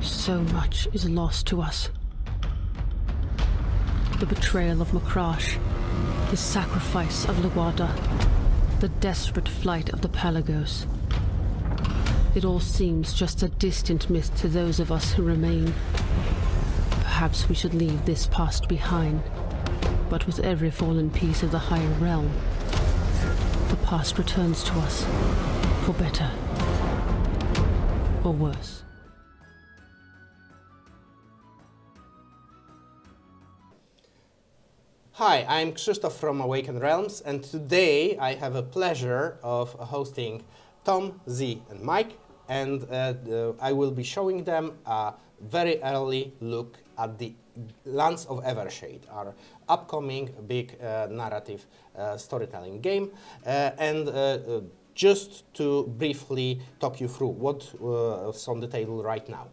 So much is lost to us. The betrayal of Makrash, the sacrifice of Luwada, the desperate flight of the Pelagos. It all seems just a distant myth to those of us who remain. Perhaps we should leave this past behind, but with every fallen piece of the higher realm, the past returns to us, for better or worse. Hi, I'm Krzysztof from Awaken Realms, and today I have a pleasure of hosting Tom, Z, and Mike, and I will be showing them a very early look at the Lands of Evershade, our upcoming big narrative storytelling game, and just to briefly talk you through what's on the table right now.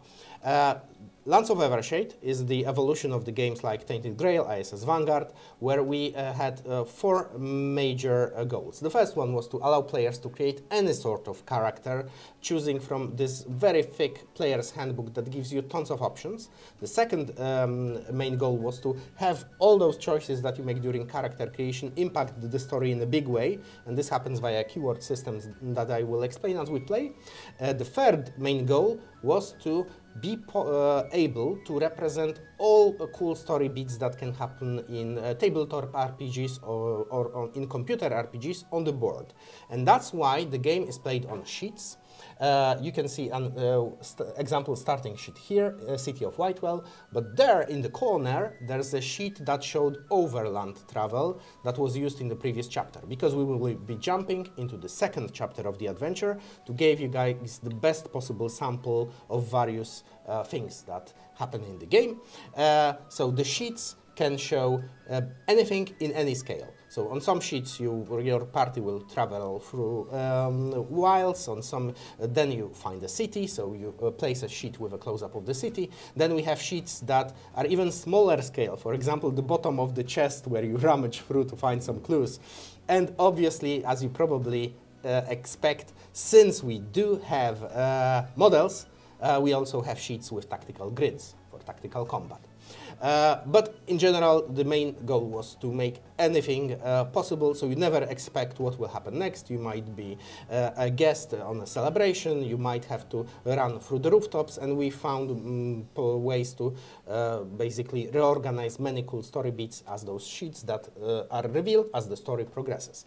Lands of Evershade is the evolution of the games like Tainted Grail, ISS Vanguard, where we had 4 major goals. The first one was to allow players to create any sort of character, choosing from this very thick player's handbook that gives you tons of options. The second main goal was to have all those choices that you make during character creation impact the story in a big way, and this happens via keyword systems that I will explain as we play. The third main goal was to be able to represent all cool story beats that can happen in tabletop RPGs or in computer RPGs on the board. And that's why the game is played on sheets. You can see an example starting sheet here, City of Whitewell, but there in the corner there's a sheet that showed overland travel that was used in the previous chapter, because we will be jumping into the second chapter of the adventure to give you guys the best possible sample of various things that happen in the game. So the sheets can show anything in any scale. So on some sheets your party will travel through wilds, on some then you find a city, so you place a sheet with a close-up of the city. Then we have sheets that are even smaller scale, for example the bottom of the chest where you rummage through to find some clues. And obviously, as you probably expect, since we do have models, we also have sheets with tactical grids for tactical combat. But in general, the main goal was to make anything possible, so you never expect what will happen next. You might be a guest on a celebration, you might have to run through the rooftops, and we found ways to basically reorganize many cool story beats as those sheets that are revealed as the story progresses.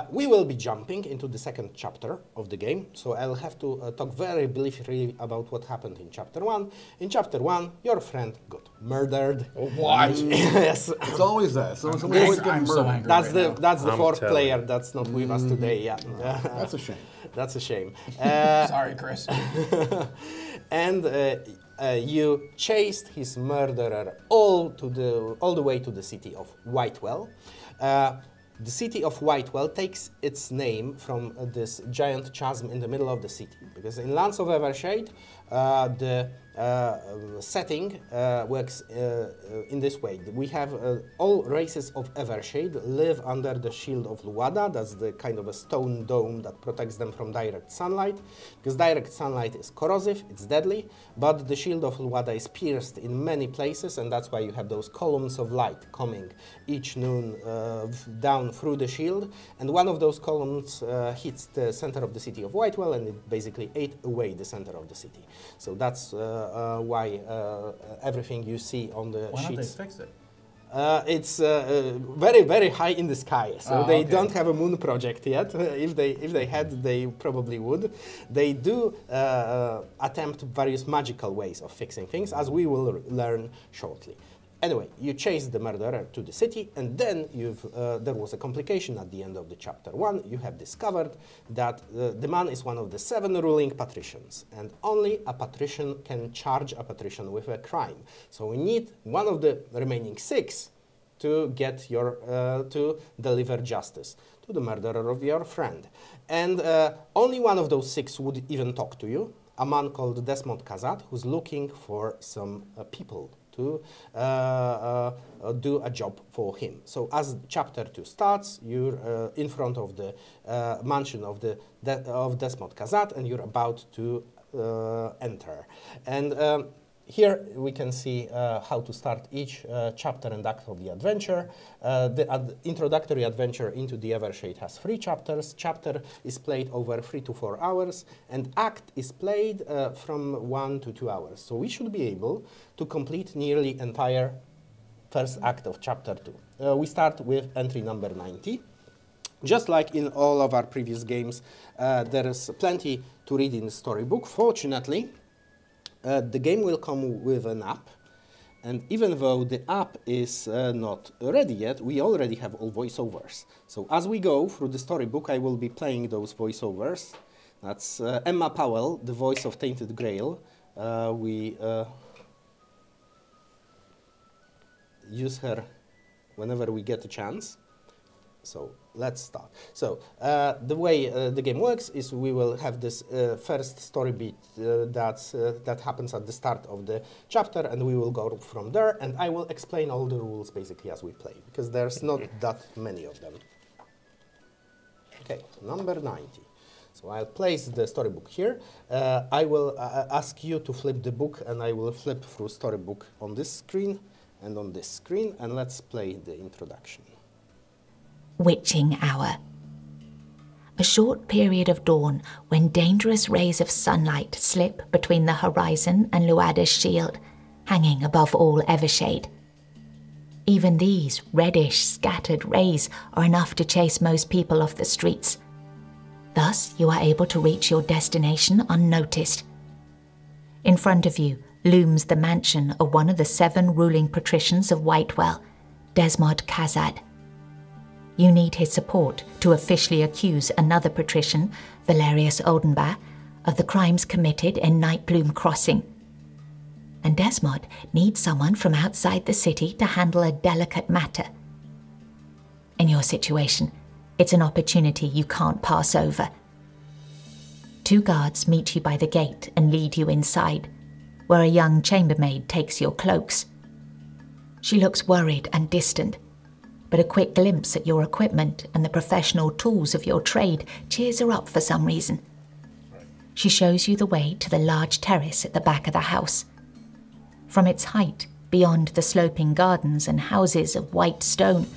We will be jumping into the second chapter of the game, so I'll have to talk very briefly about what happened in chapter 1. In chapter 1, your friend got murdered. What? Yes. It's always that. I'm so angry. That's the fourth player that's not with us today. Yeah. That's a shame. That's a shame. Sorry, Chris. And you chased his murderer all the way to the city of Whitewell. The city of Whitewell takes its name from this giant chasm in the middle of the city, because in Lands of Evershade, the setting works in this way. We have all races of Evershade live under the shield of Luwada. That's the kind of a stone dome that protects them from direct sunlight, because direct sunlight is corrosive, it's deadly, but the shield of Luwada is pierced in many places, and that's why you have those columns of light coming each noon down through the shield, and one of those columns hits the center of the city of Whitewell, and it basically ate away the center of the city. So that's why everything you see on the sheets... Why don't they fix it? It's very, very high in the sky, so they don't have a moon project yet. If they had, they probably would. They do attempt various magical ways of fixing things, as we will learn shortly. Anyway, you chased the murderer to the city, and then there was a complication at the end of the chapter 1. You have discovered that the man is one of the 7 ruling patricians, and only a patrician can charge a patrician with a crime. So we need one of the remaining 6 to get to deliver justice to the murderer of your friend. And only one of those 6 would even talk to you, a man called Desmond Kazat, who's looking for some people to do a job for him. So as chapter 2 starts, you're in front of the mansion of Desmond Kazat, and you're about to enter. And here we can see how to start each chapter and act of the adventure. The introductory adventure into the Evershade has 3 chapters. Chapter is played over 3 to 4 hours, and act is played from 1 to 2 hours. So we should be able to complete nearly entire first act of chapter 2. We start with entry number 90. Just like in all of our previous games, there is plenty to read in the storybook. Fortunately, the game will come with an app, and even though the app is not ready yet, we already have all voiceovers. So as we go through the storybook, I will be playing those voiceovers. That's Emma Powell, the voice of Tainted Grail. We use her whenever we get a chance. So let's start. So the way the game works is we will have this first story beat that happens at the start of the chapter, and we will go from there, and I will explain all the rules basically as we play, because there's not that many of them. Okay, number 90. So I'll place the storybook here. I will ask you to flip the book, and I will flip through storybook on this screen and on this screen, and let's play the introduction. Witching hour. A short period of dawn when dangerous rays of sunlight slip between the horizon and Luada's shield, hanging above all Evershade. Even these reddish, scattered rays are enough to chase most people off the streets. Thus, you are able to reach your destination unnoticed. In front of you looms the mansion of one of the 7 ruling patricians of Whitewell, Desmod Kazad. You need his support to officially accuse another patrician, Valerius Oldenbach, of the crimes committed in Nightbloom Crossing. And Desmod needs someone from outside the city to handle a delicate matter. In your situation, it's an opportunity you can't pass over. 2 guards meet you by the gate and lead you inside, where a young chambermaid takes your cloaks. She looks worried and distant, but a quick glimpse at your equipment and the professional tools of your trade cheers her up for some reason. She shows you the way to the large terrace at the back of the house. From its height, beyond the sloping gardens and houses of white stone,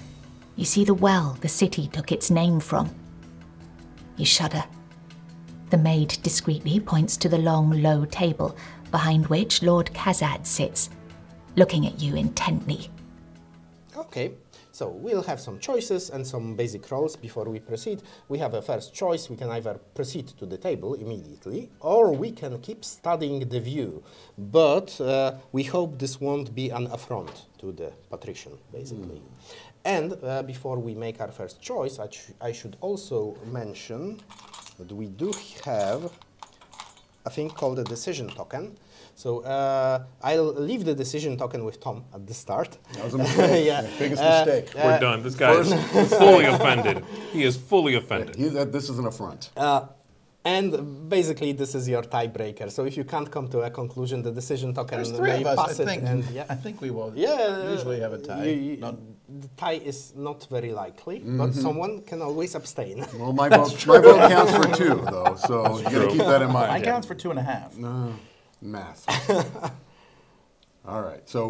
you see the well the city took its name from. You shudder. The maid discreetly points to the long, low table behind which Lord Kazad sits, looking at you intently. Okay. So we'll have some choices and some basic roles before we proceed. We have a first choice. We can either proceed to the table immediately, or we can keep studying the view. But we hope this won't be an affront to the patrician, basically. And before we make our first choice, I should also mention that we do have a thing called a decision token. So I'll leave the decision token with Tom at the start. That was a mistake. Yeah. Biggest mistake. We're done. This guy is fully offended. He is fully offended. This is an affront. And basically, this is your tiebreaker. So if you can't come to a conclusion, the decision token There's 3 may of us. pass I it. think, And, I think we will usually have a tie. The tie is not very likely, but someone can always abstain. Well, my vote counts for 2, though, so you got to keep that in mind. I count for 2.5. Math. All right, so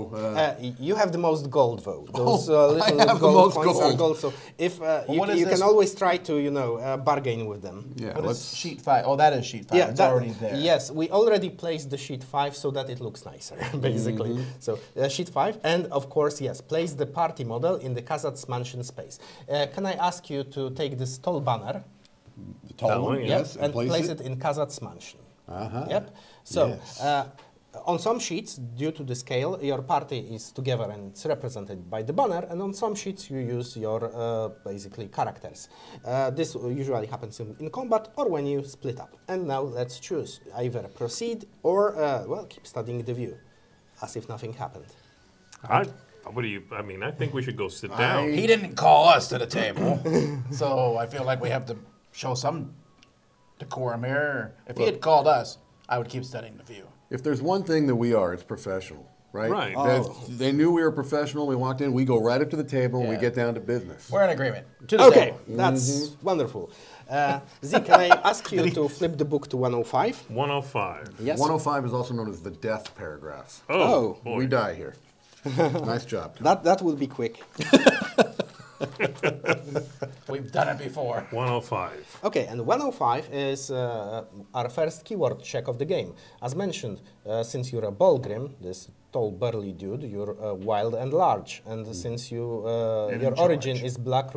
you have the most gold, though. Those I little have the gold most coins are gold. gold. So if what is you this? can always try to bargain with them. yeah, What let's. is sheet 5? Oh, that is sheet 5. It's already there. Yes, we already placed the sheet 5 so that it looks nicer, basically. So sheet 5, and of course, yes, place the party model in the Kazad's mansion space. Can I ask you to take this tall banner? The tall one, Yep, yes, and place it in Kazad's mansion. Yep. So Yes. on some sheets, due to the scale, your party is together and it's represented by the banner, and on some sheets you use your basically characters. This usually happens in combat or when you split up. And now let's choose either proceed or well, keep studying the view, as if nothing happened. What do you? I mean, I think we should go sit down. He didn't call us to the table, so I feel like we have to show some decorum here. If he had called us, I would keep studying the view. If there's one thing that we are, it's professional, right? Right. They knew we were professional. We walked in. We go right up to the table and we Yeah. get down to business. We're in agreement. To the Okay, table. that's wonderful. Z, can I ask you to flip the book to 105? 105. Yes. 105 is also known as the death paragraph. Oh, boy. We die here. Nice job, Tom. That will be quick. We've done it before. 105. Okay, and 105 is our first keyword check of the game. As mentioned, since you're a Bolgrim, this tall, burly dude, you're wild and large. And since you your origin is Black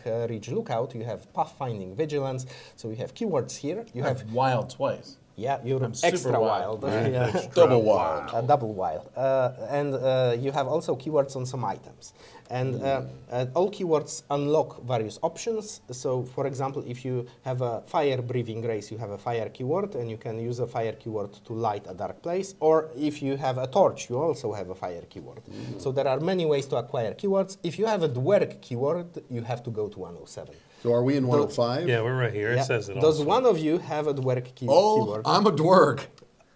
Ridge Lookout, you have pathfinding vigilance. So you have keywords here. You have wild twice. yeah, you're I'm super extra wild. wild. Yeah. Double wild. Double wild. And you have also keywords on some items. And all keywords unlock various options. So, for example, if you have a fire-breathing race, you have a fire keyword, and you can use a fire keyword to light a dark place. Or if you have a torch, you also have a fire keyword. So there are many ways to acquire keywords. If you have a dwerg keyword, you have to go to 107. So are we in 105? Yeah, we're right here. Yeah. It says it Does also. one of you have a dwerg Oh, keyword? I'm a dwerg.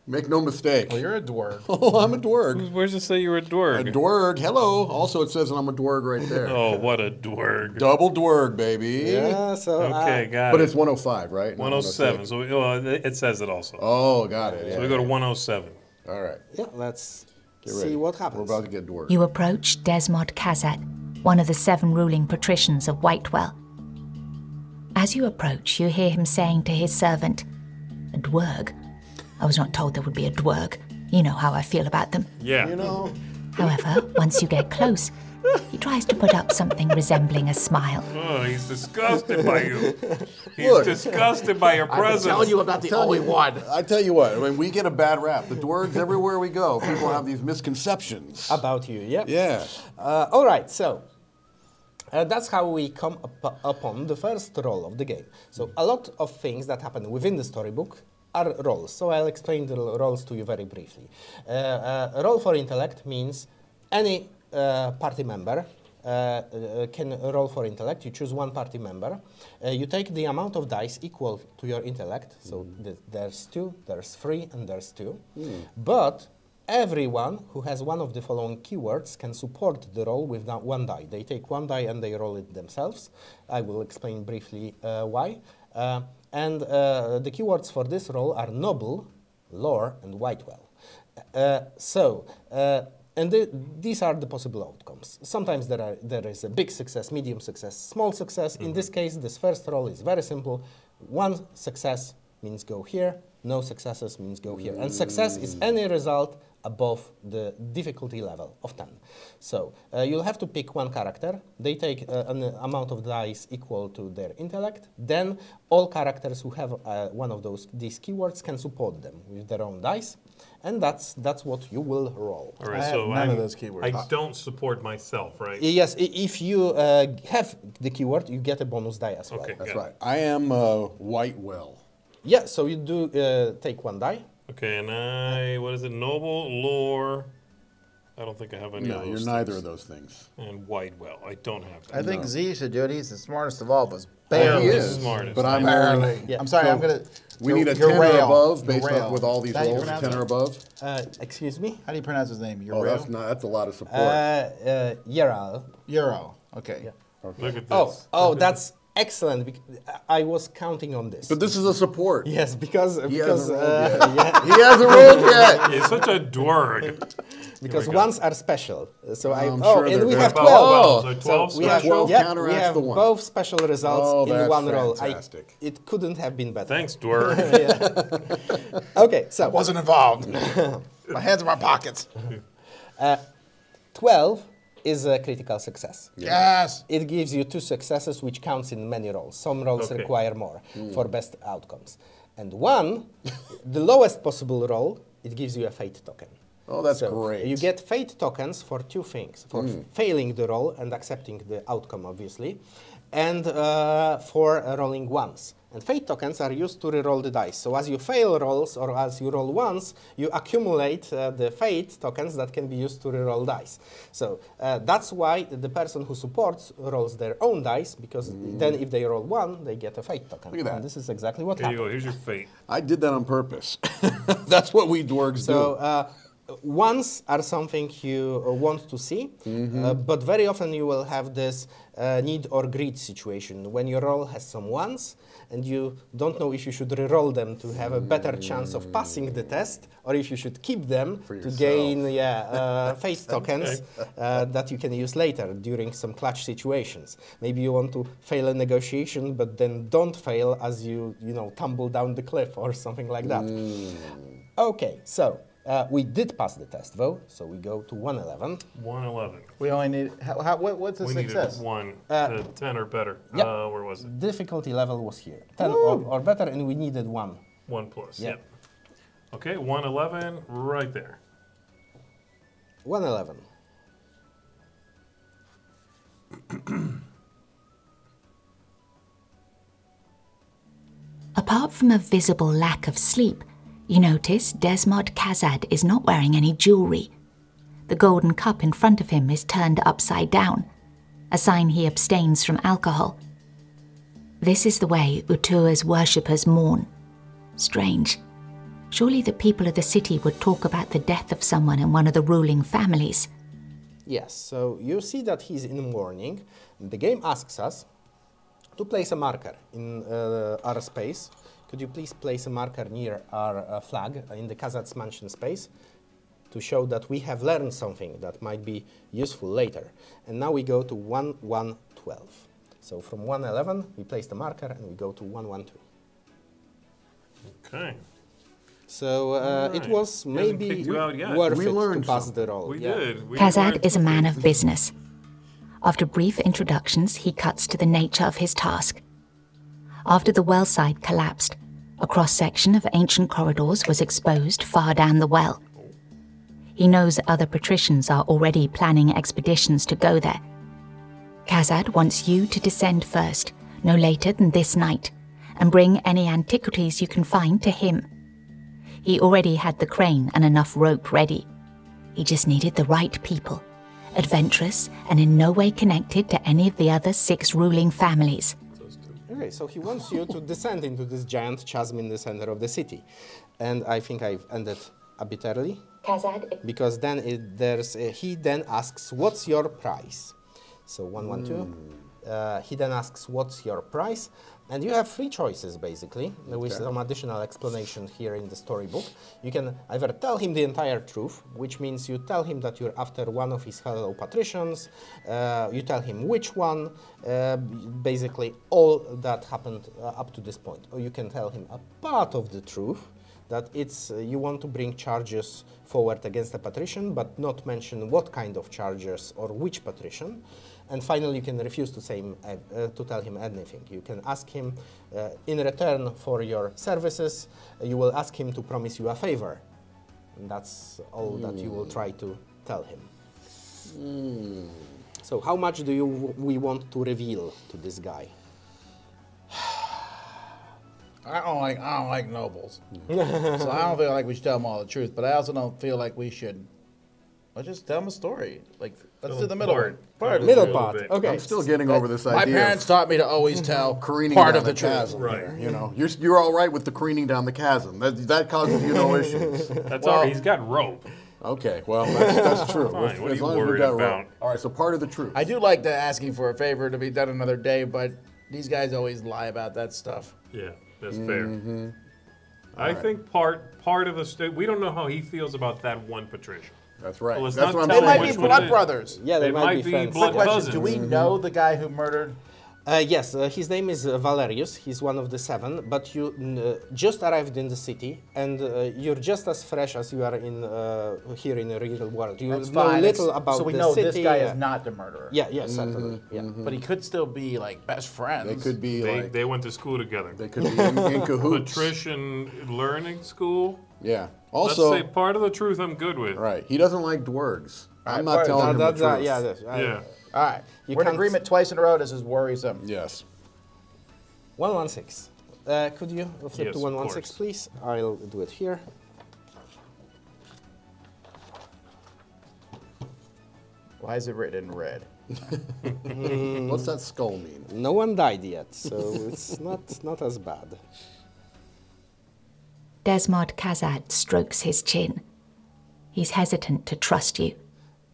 Make no mistake. Well, you're a dwarf. Oh, I'm a dwerg. Where's it say you're a A dwerg? dwerg. Hello. Also, it says I'm a dwerg right there. Oh, what a dwerg. Double dwerg, baby. Yeah, so Okay, got But it. it's 105, right? Not 107. 106. So it says it also. Oh, got it. Yeah, So we go to yeah. 107. All right. yeah, let's Get ready. see what We're happens. about to get dwerg. You approach Desmod Kazat, one of the 7 ruling patricians of Whitewell. As you approach, you hear him saying to his servant, "A dwerg? I was not told there would be a dwerg. You know how I feel about them." Yeah. You know, However, once you get close, he tries to put up something resembling a smile. Oh, he's disgusted by you. He's Look. disgusted by your presence. I'm not the only one. I tell you what, I mean, we get a bad rap. The dwergs, everywhere we go, people have these misconceptions. About you, yeah? Yeah. All right, so that's how we come upon the first role of the game. So a lot of things that happen within the storybook are roles. So I'll explain the roles to you very briefly. A roll for intellect means any party member can roll for intellect. You choose one party member. You take the amount of dice equal to your intellect. So there's 2, there's 3, and there's 2. But everyone who has one of the following keywords can support the roll with one die. They take one die and they roll it themselves. I will explain briefly why. And the keywords for this roll are noble, lore, and Whitewell. These are the possible outcomes. Sometimes there is a big success, medium success, small success. In this case, this first roll is very simple. 1 success means go here, no successes means go here. And success is any result above the difficulty level of 10. So you'll have to pick one character. They take an amount of dice equal to their intellect. Then all characters who have one of these keywords can support them with their own dice. And that's what you will roll. All right, I so have none of those keywords. I don't support myself, right? Yes, if you have the keyword, you get a bonus die as well. Okay. That's Yeah. right. I am Whitewell. Yeah, so you do take one die. Okay, and what is it? Noble, lore. I don't think I have any No, of you're those neither things. of those things. And Whitewell. I don't have that. I think Z should do it. He's the smartest of all of us. He Barely. is, smartest. but I'm Barely. Yeah. I'm sorry, So I'm going to... We need a 10 or above based on with all these rolls. 10 or above. Excuse me? How do you pronounce his name? Oh, Urail? that's a lot of support. Yeral. Euro. Okay. Look at this. Oh, that's excellent. I was counting on this. But this is a support. Yes, because He hasn't rolled yet. yeah, He hasn't rolled yet. He's such a dwerg. because we go. ones are special. So I'm sure and they're we very have Oh, 12. so 12 So we have, 12 yeah, counteracts we have the one. both special results Oh, in that's one roll. fantastic. It couldn't have been better. Thanks, dwerg. Okay, so Wasn't involved. My hands in my pockets. 12 is a critical success. Yes. It gives you 2 successes, which counts in many rolls. Some rolls Okay. require more for best outcomes. And 1, the lowest possible roll, it gives you a fate token. Oh, that's So great. you get fate tokens for 2 things: for failing the roll and accepting the outcome, obviously, and for rolling once. And fate tokens are used to reroll the dice. So as you fail rolls or as you roll once, you accumulate the fate tokens that can be used to reroll dice. So that's why the person who supports rolls their own dice, because then if they roll 1, they get a fate token. Look at that. And this is exactly what Here you happened. go. Here's your fate. I did that on purpose. That's what we dwargs So do. ones are something you want to see, but very often you will have this need or greed situation when your roll has some ones and you don't know if you should re-roll them to have a better chance of passing the test or if you should keep them to gain face tokens that you can use later during some clutch situations. Maybe you want to fail a negotiation but then don't fail as you tumble down the cliff or something like that. Okay, so we did pass the test though, so we go to 111. 111. We only need, what's the We success? needed 1 to 10 or better. Yep. Where was it? Difficulty level was here. 10 or better, and we needed 1. 1 plus, Yeah. yep. Okay, 111, right there. 111. Apart from a visible lack of sleep, you notice Desmod Kazad is not wearing any jewelry. The golden cup in front of him is turned upside down, a sign he abstains from alcohol. This is the way Utua's worshippers mourn. Strange. Surely the people of the city would talk about the death of someone in one of the ruling families. Yes, so you see that he's in mourning. The game asks us to place a marker in our space. Could you please place a marker near our flag in the Kazad's mansion space to show that we have learned something that might be useful later. And now we go to 1112. So from 111, we place the marker and we go to 112. Okay. So it was He hasn't maybe kicked you out yet. worth We it to learned pass something. the roll. We Yeah. did. We Kazad learned is a man something. of business. After brief introductions, he cuts to the nature of his task. After the well side collapsed, a cross-section of ancient corridors was exposed far down the well. He knows other patricians are already planning expeditions to go there. Kazad wants you to descend first, no later than this night, and bring any antiquities you can find to him. He already had the crane and enough rope ready. He just needed the right people, adventurous and in no way connected to any of the other 6 ruling families. Okay, so he wants you to descend into this giant chasm in the center of the city. And I think I've ended a bit early. Kazad, Because then he then asks, what's your price? So 112. He then asks, what's your price? And you have 3 choices, basically, with some additional explanation here in the storybook. You can either tell him the entire truth, which means you tell him that you're after one of his fellow patricians, you tell him which one, basically all that happened up to this point. Or you can tell him a part of the truth, that it's you want to bring charges forward against a patrician, but not mention what kind of charges or which patrician. And finally, you can refuse to tell him anything. You can ask him, in return for your services, you will ask him to promise you a favor. And that's all that you will try to tell him. So how much do we want to reveal to this guy? I don't like nobles. So I don't feel like we should tell them all the truth, but I also don't feel like we should. Let's just tell them a story. Like, let's do the middle part. Middle little part. bit. Okay. I'm still getting over this My idea. parents taught me to always tell Careening part down of the truth. chasm. Right. There, you know, you're all right with the careening down the chasm. That causes you no issues. That's all right. He's got rope. Okay, well that's true. Fine, what are As you long as we worried got about? rope. All right, so part of the truth. I do like the asking for a favor to be done another day, but these guys always lie about that stuff. Yeah, that's fair. I think part of the state. We don't know how he feels about that one patrician. That's right. Well, let's That's not what I'm tell They him saying. might be which one blood it is. brothers. Yeah, they They might be friends. blood Question, cousins. do we know the guy who murdered? Yes, his name is Valerius. He's one of the 7, but you just arrived in the city, and you're just as fresh as you are in here in the real world. You That's know fine. little about so we the know city. this guy is not the murderer. Yeah, yes, certainly. Yeah. But he could still be like best friends. They could be like They went to school together. they could be in cahoots. Patrician learning school. Yeah. Let's Also, say part of the truth I'm good with. right. He doesn't like dwarves. I'm not right, telling him the That's, truth. yeah, that's, Yeah. All right. You We're in can't- agreement twice in a row. This is worrisome. Yes. 116. Could you flip Yes, to of 116, course. please? I'll do it here. Why is it written in red? What's that skull mean? No one died yet, so it's not as bad. Desmod Kazad strokes his chin. He's hesitant to trust you.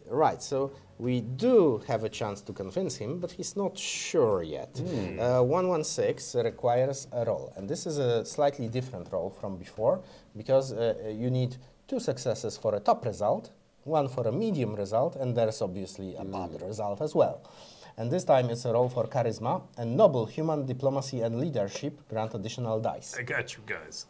Right, so we do have a chance to convince him, but he's not sure yet. 116 requires a roll, and this is a slightly different roll from before, because you need 2 successes for a top result, 1 for a medium result, and there's obviously a bad result as well. And this time it's a roll for charisma, and noble, human, diplomacy, and leadership grant additional dice. I got you guys.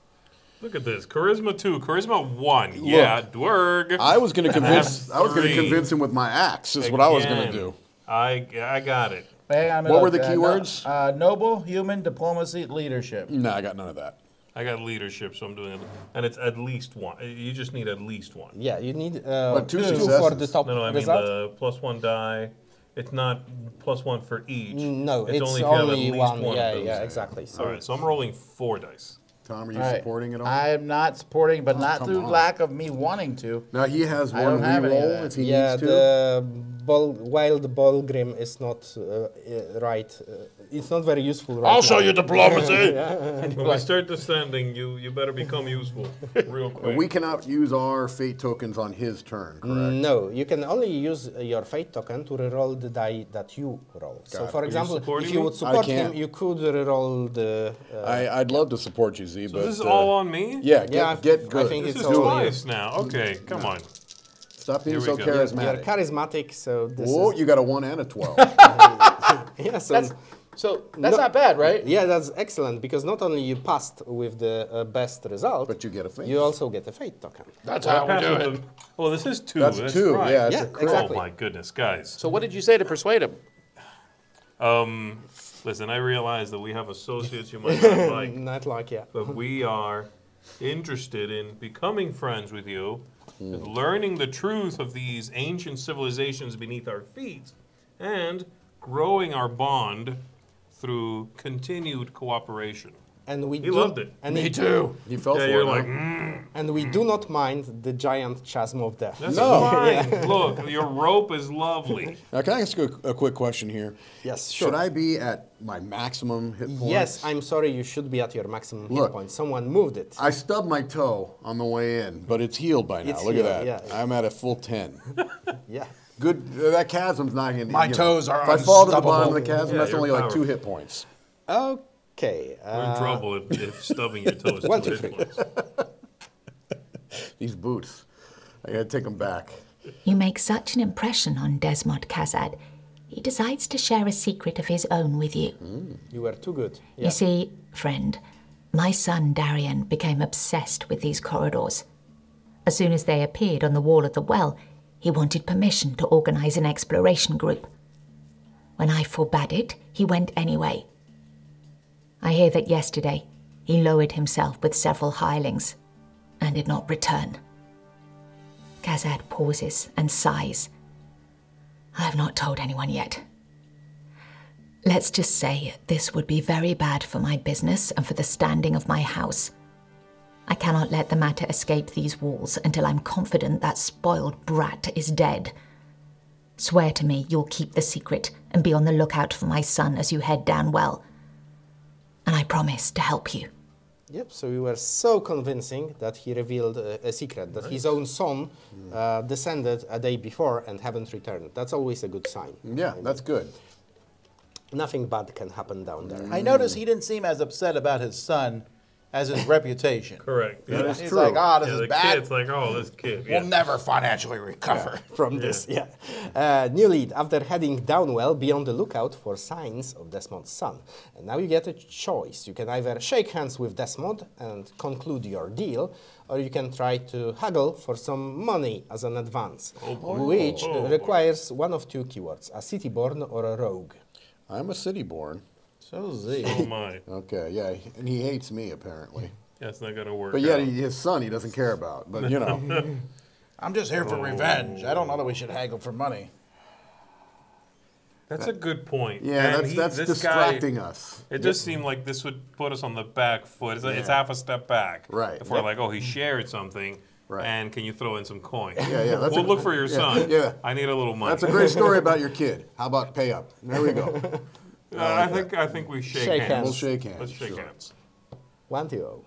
Look at this. Charisma 2, charisma 1. Yeah, dwerg. I was going to convince. I was going to 3. convince him with my axe. Is what I was going to do. I got it. Hang on, What were the keywords? Noble, human, diplomacy, leadership. No, I got none of that. I got leadership, so I'm doing it. And it's at least 1. You just need at least 1. Yeah, you need 2 2 successes? for the top No, I mean result. the +1 die. It's not +1 for each. No, it's only if you have at only least one. one Yeah, of those. yeah, exactly. So All right, so I'm rolling 4 dice. Tom, are you All right. supporting it all? I am not supporting, but not come through on. lack of me wanting to. Now he has I one don't have any of reroll that. if he yeah, needs to. the wild Bolgrim is not right. It's not very useful right I'll now. show you diplomacy. When we start descending, you better become useful real quick. We cannot use our fate tokens on his turn, correct? No, you can only use your fate token to reroll the die that you roll. So, Got it. for Are you example, supporting if you me? would support I can't. him, you could reroll the. I'd love to support you, Z, So but this is all on me? yeah, Yeah, get good. I think This it's is all twice now. Okay, come on. Stop being Here so we go. You're charismatic. charismatic, so this Whoa, is. you got a 1 and a 12. Yeah, so That's not bad, right? yeah, that's excellent because not only you passed with the best result, But you get a fate. You also get a fate token. That's Well, I how we passed do with it. the- Oh, this is 2. That's 2. Right. Yeah, it's Yeah, a crit. exactly. Oh my goodness, guys. So what did you say to persuade him? Listen, I realize that we have associates you might not like, Not like, yeah. but we are interested in becoming friends with you, and learning the truth of these ancient civilizations beneath our feet, and growing our bond through continued cooperation. And we He loved it. And Me too. You fell Yeah, for you're it. like, huh? And we do not mind the giant chasm of death. that's No. fine. Look, your rope is lovely. Now, can I ask you a quick question here? Yes, sure. Should I be at my maximum hit points? Yes, I'm sorry, you should be at your maximum hit Look. point. Someone moved it. I stubbed my toe on the way in, but it's healed by now. It's Look healed, at that. yeah. I'm at a full 10. Yeah. Good. That chasm's not going to. My toes are If I fall to the bottom of the unstoppable. chasm, Yeah, that's you're only like 2 powerful. hit points. Okay. We're in trouble if stubbing your toe is 1, 2 2, hit 3. points. These boots. I got to take them back. You make such an impression on Desmond Kazad, he decides to share a secret of his own with you. You were too good. Yeah. You see, friend, my son Darian became obsessed with these corridors. As soon as they appeared on the wall of the well, he wanted permission to organize an exploration group. When I forbade it, he went anyway. I hear that yesterday he lowered himself with several hirelings and did not return. Kazad pauses and sighs. I have not told anyone yet. Let's just say this would be very bad for my business and for the standing of my house. I cannot let the matter escape these walls until I'm confident that spoiled brat is dead. Swear to me you'll keep the secret and be on the lookout for my son as you head down well. And I promise to help you. Yep, so you were so convincing that he revealed a secret, that his own son descended a day before and haven't returned. That's always a good sign. Yeah, that's good. Nothing bad can happen down there. I noticed he didn't seem as upset about his son as his reputation. Correct. Yeah. That is He's true. like, oh, this Yeah, is the bad. kid's like, oh, this kid. Yeah. We'll never financially recover. From this, yeah. New lead, after heading down well, be on the lookout for signs of Desmond's son. And now you get a choice. You can either shake hands with Desmond and conclude your deal, or you can try to haggle for some money as an advance, which requires one of 2 keywords, a city-born or a rogue. I'm a city-born. So Z. Oh my. Okay, yeah, and he hates me apparently. That's not going to work. But yet out. his son he doesn't care about. But you know, I'm just here for revenge. I don't know that we should haggle for money. That's a good point. yeah, And that's this distracting guy, us. It just seemed like this would put us on the back foot. It's half a step back. Right. If we're like, oh, he shared something. Right. And can you throw in some coin? Yeah, that's We'll look for your son. yeah. I need a little money. That's a great story about your kid. How about pay up? There we go. I think we shake, Shake hands. hands. We'll shake hands. Let's shake sure. hands. 1, 2, 0.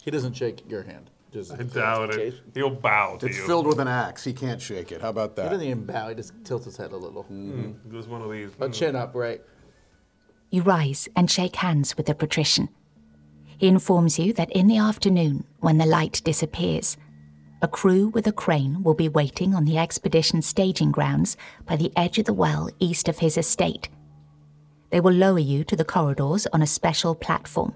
He doesn't shake your hand. Just I doubt it. He'll bow to It's you. filled with an axe. He can't shake it. How about He doesn't that? even bow. He just tilts his head a little. There's one of these. A chin up, right? You rise and shake hands with the patrician. He informs you that in the afternoon, when the light disappears, a crew with a crane will be waiting on the expedition staging grounds by the edge of the well east of his estate. They will lower you to the corridors on a special platform.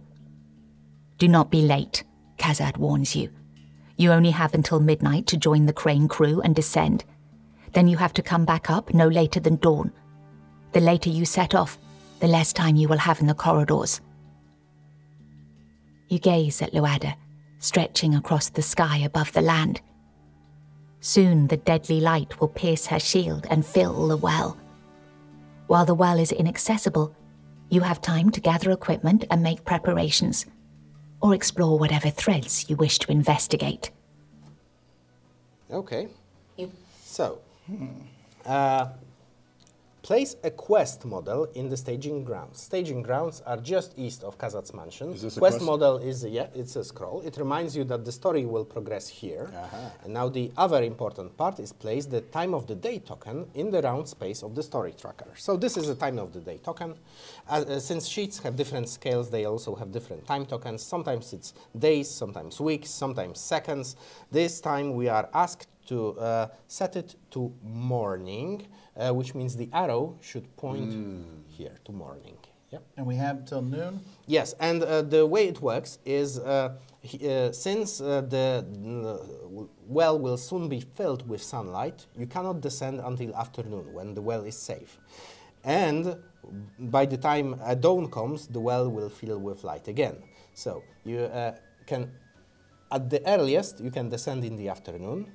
Do not be late, Kazad warns you. You only have until midnight to join the crane crew and descend. Then you have to come back up no later than dawn. The later you set off, the less time you will have in the corridors. You gaze at Luada, stretching across the sky above the land. Soon the deadly light will pierce her shield and fill the well. While the well is inaccessible, you have time to gather equipment and make preparations, or explore whatever threads you wish to investigate. Okay. So, place a quest model in the staging grounds. Staging grounds are just east of Kazad's mansion. Is this a quest quest? model is, yeah, it's a scroll. It reminds you that the story will progress here. And now the other important part is place the time of the day token in the round space of the story tracker. So this is a time of the day token. Since sheets have different scales, they also have different time tokens. Sometimes it's days, sometimes weeks, sometimes seconds. This time we are asked to set it to morning, which means the arrow should point here to morning. Yep. And we have till noon? Yes, and the way it works is since the well will soon be filled with sunlight, you cannot descend until afternoon when the well is safe. And by the time dawn comes, the well will fill with light again. So you can, at the earliest, you can descend in the afternoon.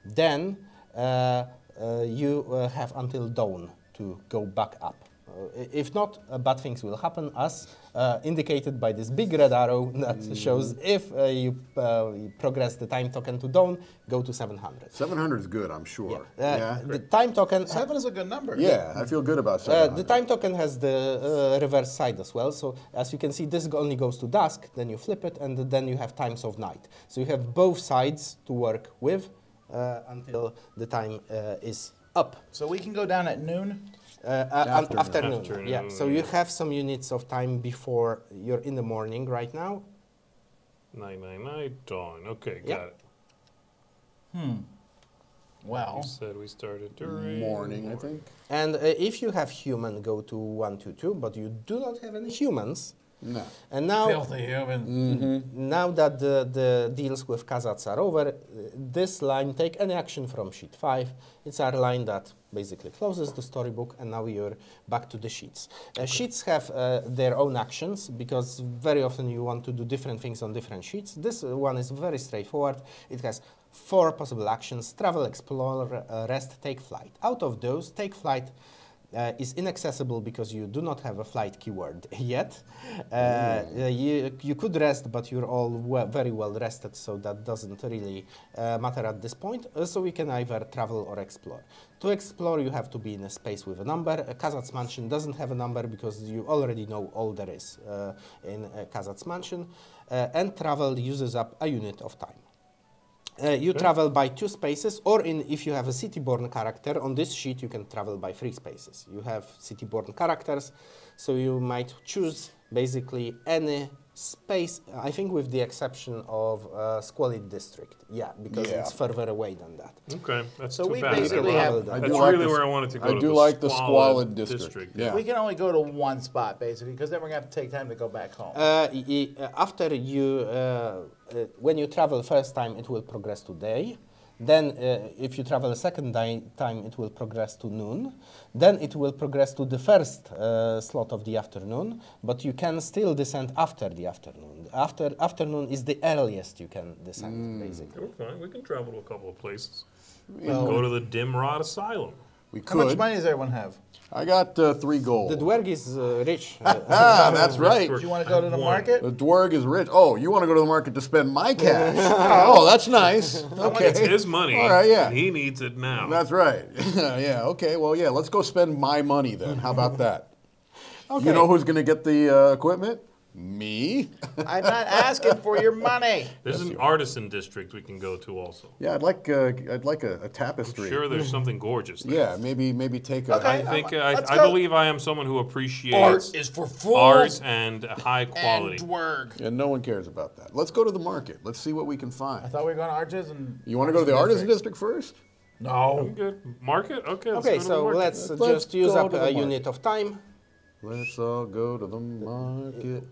Then you have until dawn to go back up. If not, bad things will happen, as indicated by this big red arrow that shows if you progress the time token to dawn, go to 700. 700 is good, I'm sure. The time token... 7 is a good number. Yeah, I feel good about 700. the time token has the reverse side as well. So as you can see, this only goes to dusk, then you flip it, and then you have times of night. So you have both sides to work with until the time is up. So we can go down at noon? Afternoon. Yeah. So you have some units of time before you're in the morning right now. 999 dawn. Okay, Yeah. got it. Well, You said we started during Morning, I think. And if you have human, go to 122, but you do not have any humans. No. And now, filthy human. now that the deals with Kazats are over, this line, take any action from sheet 5. It's our line that basically closes the storybook, and now you're back to the sheets. Sheets have their own actions, because very often you want to do different things on different sheets. This one is very straightforward. It has 4 possible actions: travel, explore, rest, take flight. Out of those, take flight is inaccessible because you do not have a flight keyword yet. You could rest, but you're all very well rested, so that doesn't really matter at this point. So we can either travel or explore. To explore, you have to be in a space with a number. Kazat's mansion doesn't have a number because you already know all there is in Kazat's mansion. And travel uses up a unit of time. You travel by 2 spaces, or if you have a city-born character, on this sheet you can travel by 3 spaces. You have city-born characters, so you might choose basically any space, I think with the exception of Squalid District. Yeah, because it's further away than that. Okay, that's So too we bad. basically have- That's I do like really the- where I wanted to go. I to do the like the squalid district. Yeah. We can only go to one spot, basically, because then we're going to have to take time to go back home. After you, when you travel first time, it will progress to day. Then, if you travel a second time, it will progress to noon. Then it will progress to the first slot of the afternoon, but you can still descend after the afternoon. Afternoon is the earliest you can descend, basically. We're fine. We can travel to a couple of places. We can go to the Dimrod Asylum. We How much could. money does everyone have? I got 3 gold. The dwerg is rich. Ah, that's right. Do you want to go to the market? The dwerg is rich. Oh, you want to go to the market to spend my cash? Oh, that's nice. Okay. It's his money. All right, yeah. And he needs it now. That's right. Yeah, okay. Well, yeah, let's go spend my money then. How about that? Okay. You know who's going to get the equipment? Me? I'm not asking for your money. There's an artisan district we can go to also. Yeah, I'd like a tapestry. Sure, there's something gorgeous there. Yeah, maybe take a. Okay. I believe I am someone who appreciates Art is for fools. art and high quality. And dwerg. Yeah, no one cares about that. Let's go to the market. Let's see what we can I find. thought we were going to artisan. You want to go to the artisan district first? No. I'm good. Market? Okay. Okay, so let's just use go up to the a market. unit of time. Let's all go to the market.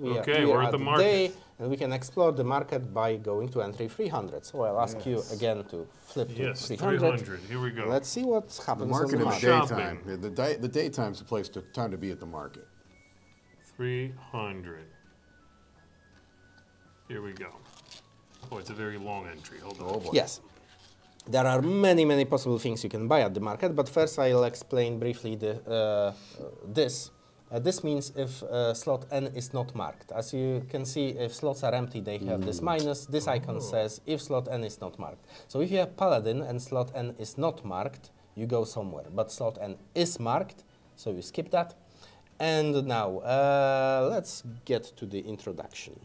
Okay, we we're are at the the market. day, and we can explore the market by going to entry 300. So I'll ask you again to flip to Yes, 300. 300. Here we go. Let's see what The happens market on in the the market. Shopping. daytime. The daytime's the place time to be at the market. 300. Here we go. Oh, it's a very long entry. Hold on. Oh boy. Yes. There are many possible things you can buy at the market, but first I'll explain briefly this. This means if slot N is not marked. As you can see, if slots are empty, they have this minus. This icon says if slot N is not marked. So if you have Paladin and slot N is not marked, you go somewhere. But slot N is marked, so you skip that. And now, let's get to the introduction.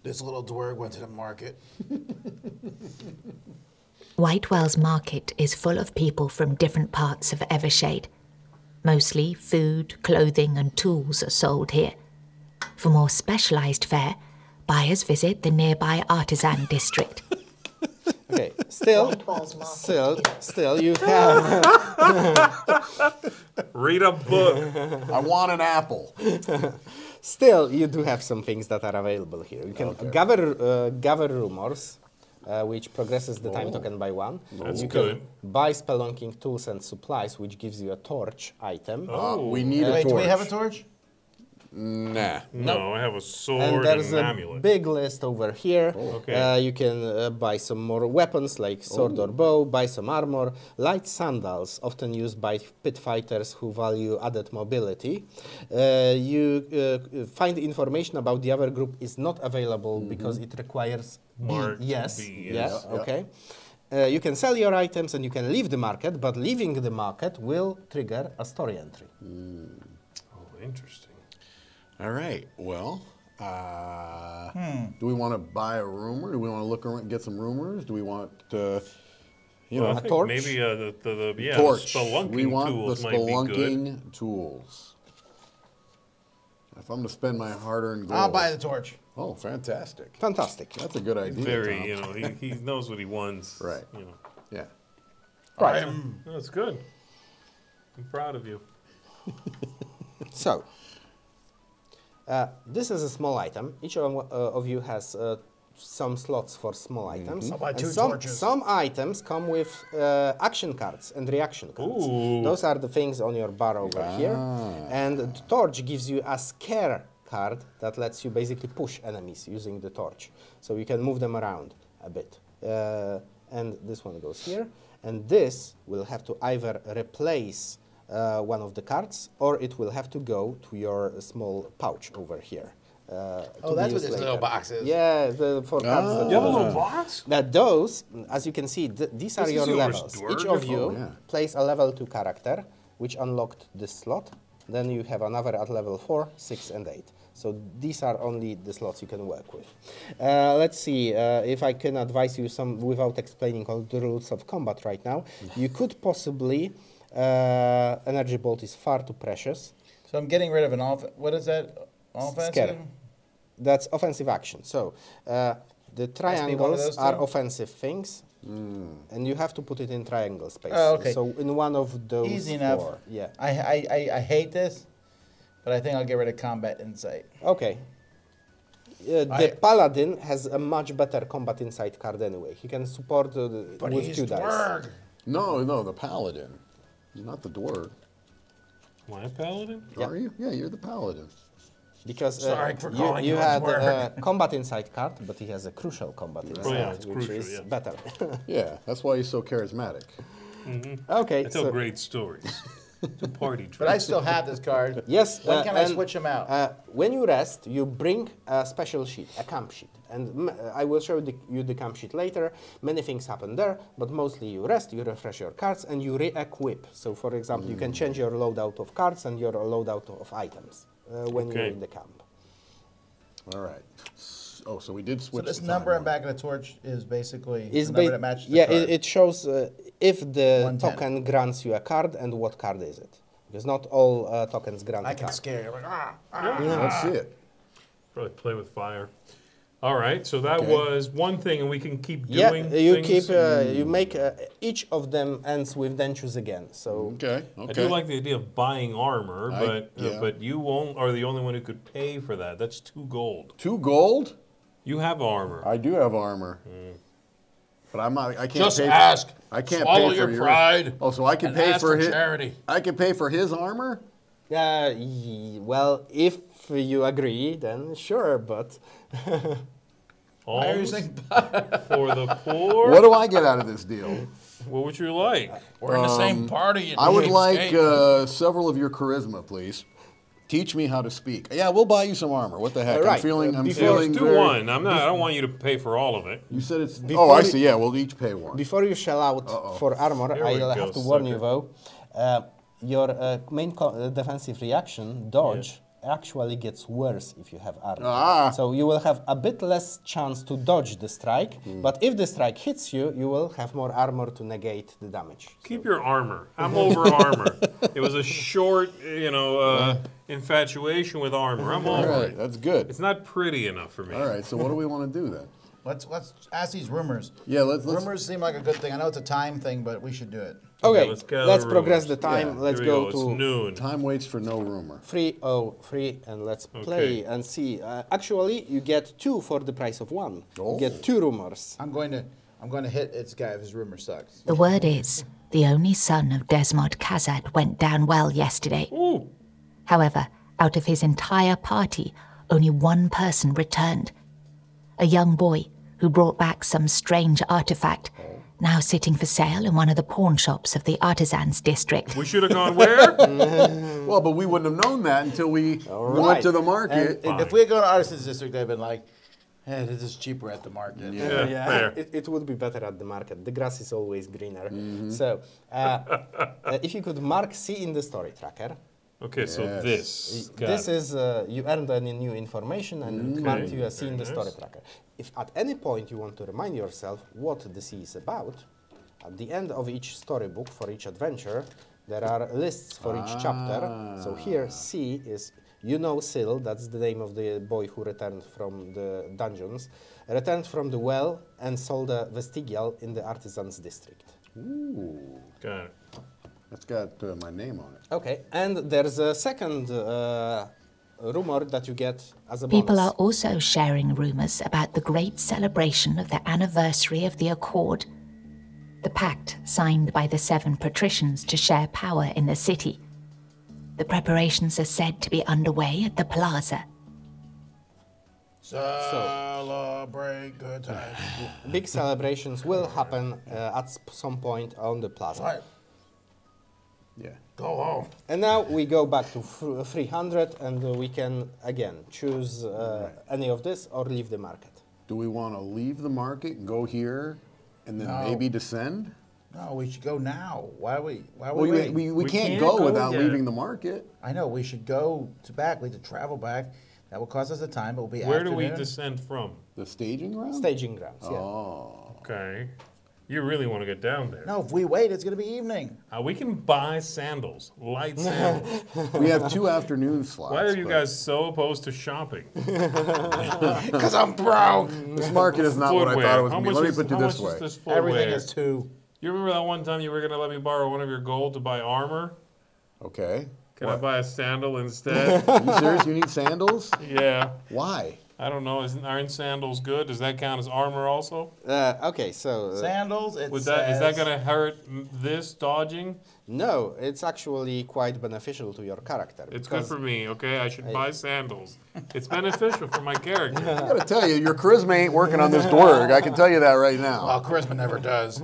This little dwerg went to the market. Whitewell's market is full of people from different parts of Evershade. Mostly food, clothing, and tools are sold here. For more specialized fare, buyers visit the nearby artisan district. Okay, still, you have. Read a book. I want an apple. Still, you do have some things that are available here. You can gather rumors, which progresses the time token by 1. That's you good. can buy spelunking tools and supplies, which gives you a torch item. We need a Wait, torch. do we have a torch? Nah. No, I have a sword And and, there's an a amulet. big list over here. Okay. You can buy some more weapons like sword or bow, buy some armor, light sandals, often used by pit fighters who value added mobility. You find information about the other group is not available because it requires Marked B. Yes. B, Yeah. yes. Okay. You can sell your items and you can leave the market, but leaving the market will trigger a story entry. Oh, interesting. All right. Well, do we want to buy a rumor? Do we want to look around, get some rumors? Do we want, Well, I a think torch? maybe the torch? spelunking We want tools the might be good. spelunking tools. If I'm going to spend my hard-earned gold. I'll buy the torch. Oh, fantastic. Fantastic. That's a good idea. Very, Tom. you know, he knows what he wants. Right. You know, Yeah. Right. that's good. I'm proud of you. So, this is a small item. Each of you has some slots for small items. I'll buy And 2 some, torches. some items come with action cards and reaction cards. Ooh. Those are the things on your bar over here. And the torch gives you a scare card that lets you basically push enemies using the torch. So you can move them around a bit. And this one goes here. And this will have to either replace one of the cards, or it will have to go to your small pouch over here. Oh, that's what this little box is. Yeah, the 4 cards. that You have a you little have. box? Now those, as you can see, these are This your is yours, levels. Dwerg. Each of you Oh, yeah. plays a level 2 character, which unlocked this slot. Then you have another at level 4, 6, and 8. So these are only the slots you can work with. Let's see if I can advise you some without explaining all the rules of combat right now. You could possibly energy bolt is far too precious. So I'm getting rid of an what is that? Offensive? Scare. That's offensive action. So the triangles those are two? offensive things, and you have to put it in triangle space. Oh, okay. So in one of those Easy enough. 4. Yeah. I hate this, but I think I'll get rid of combat insight. Okay. The Paladin has a much better combat insight card anyway. He can support But with he's 2 dice. dwerg. No, the paladin. Not the dwarf. Am I a paladin? Yeah. Are you? Yeah, you're the paladin. Because Sorry for calling you you a had dwerg. a combat insight card, but he has a crucial combat insight, yeah, it's which crucial, is yeah. better. Yeah, that's why he's so charismatic. Okay. I tell so great stories. It's a party trick. But I still have this card. Yes. When can I and, switch them out? When you rest, you bring a special sheet, a camp sheet. And I will show you the camp sheet later. Many things happen there, but mostly you rest, you refresh your cards, and you re-equip. So, for example, you can change your loadout of cards and your loadout of items when you're in the camp. All right. Oh, so we did switch. So this the number time on the back of the torch is basically Is the number that matches the yeah, card. it shows if the 110. token grants you a card and what card is it. Because not all tokens grant I a can card. scare you. Like, Let's see it. Probably play with fire. All right, so that Okay. was one thing, and we can keep Yeah, doing you things. keep you make each of them ends with then choose again. So Okay. I do like the idea of buying armor, yeah. but you won't are the only one who could pay for that. That's 2 gold. 2 gold? You have armor. I do have armor. But I'm not. I can't Just pay. ask. I can't Swallow pay for your pride. Oh, so I can and pay ask for his charity. I can pay for his armor. well, if you agree, then sure. But Why are you Alms saying for the poor. What do I get out of this deal? What would you like? we're in the same party? You I would cheapskate. like several of your charisma, please. Teach me how to speak. Yeah, we'll buy you some armor. What the heck? Right. I'm feeling. I'm Before- feeling. Let's do very- one. I don't want you to pay for all of it. You said it's. Before Oh, I you- see. Yeah, we'll each pay one. before you shell out for armor, Here we I'll go, have to warn you sucker. though. Your main defensive reaction, dodge, actually gets worse if you have armor. Ah. So you will have a bit less chance to dodge the strike, but if the strike hits you, you will have more armor to negate the damage. Keep your armor. I'm over armor. It was a short, infatuation with armor. I'm All over right, it. that's good. It's not pretty enough for me. All right, so what do we want to do then? Let's ask these rumors. Yeah, let's. Rumors seem like a good thing. I know it's a time thing, but we should do it. Okay, let's gather let's progress rumors. the time. Yeah, Let's Here we go It's to noon. Time waits for no rumor. 303 and let's play and see. Actually, you get 2 for the price of 1. Oh. You get 2 rumors. I'm going to hit this guy if his rumor sucks. The word is, the only son of Desmod Kazad went down well yesterday. Ooh. However, out of his entire party, only one person returned. A young boy who brought back some strange artifact, now sitting for sale in one of the pawn shops of the artisans district. We should have gone where? Well, but we wouldn't have known that until we right. went to the market. And If we had gone to Artisans District, they'd been like, hey, this is cheaper at the market. Yeah, fair. It would be better at the market. The grass is always greener. So, if you could mark C in the story tracker. Okay, so Yes. this. Got This it. is, you earned any new information and it marked you a C in the story tracker. If at any point you want to remind yourself what the C is about, at the end of each storybook for each adventure, there are lists for each chapter. So here C is, Syl, that's the name of the boy who returned from the dungeons, returned from the well and sold a vestigial in the artisans district. Ooh, Got it. that's got my name on it. Okay, and there's a second rumor that you get as a bonus. People are also sharing rumors about the great celebration of the anniversary of the Accord, the pact signed by the 7 patricians to share power in the city. The preparations are said to be underway at the plaza. Celebrate good times. Big celebrations will happen at some point on the plaza. Right. Yeah. Go home. And now we go back to 300 and we can again choose any of this or leave the market. Do we want to leave the market and go here, and then No. maybe descend? No, we should go now. Why are we Well, waiting? we can't go without yet. leaving the market. I know, we should go back. We have to travel back. That will cost us the time. It will be Where do we afternoon. descend from? The staging ground. Staging grounds, yeah. Oh. Okay. You really want to get down there. No, if we wait, it's going to be evening. We can buy sandals, light sandals. We have 2 afternoon slots. Why are you but guys so opposed to shopping? Because I'm broke. This market is not what I thought it was How going to be. much Let me is- put it how this much way. is this footwear? Everything is 2. You remember that one time you were going to let me borrow one of your gold to buy armor? Okay. Can I buy a sandal instead? Are you serious? You need sandals? Yeah. Why? I don't know. Aren't sandals good? Does that count as armor also? Okay, so Sandals, it Is says... that going to hurt this dodging? no, it's actually quite beneficial to your character. It's good because- for me, okay? I should buy sandals. It's beneficial for my character. I gotta tell you, your charisma ain't working on this dwarg. I can tell you that right now. Well, charisma never does.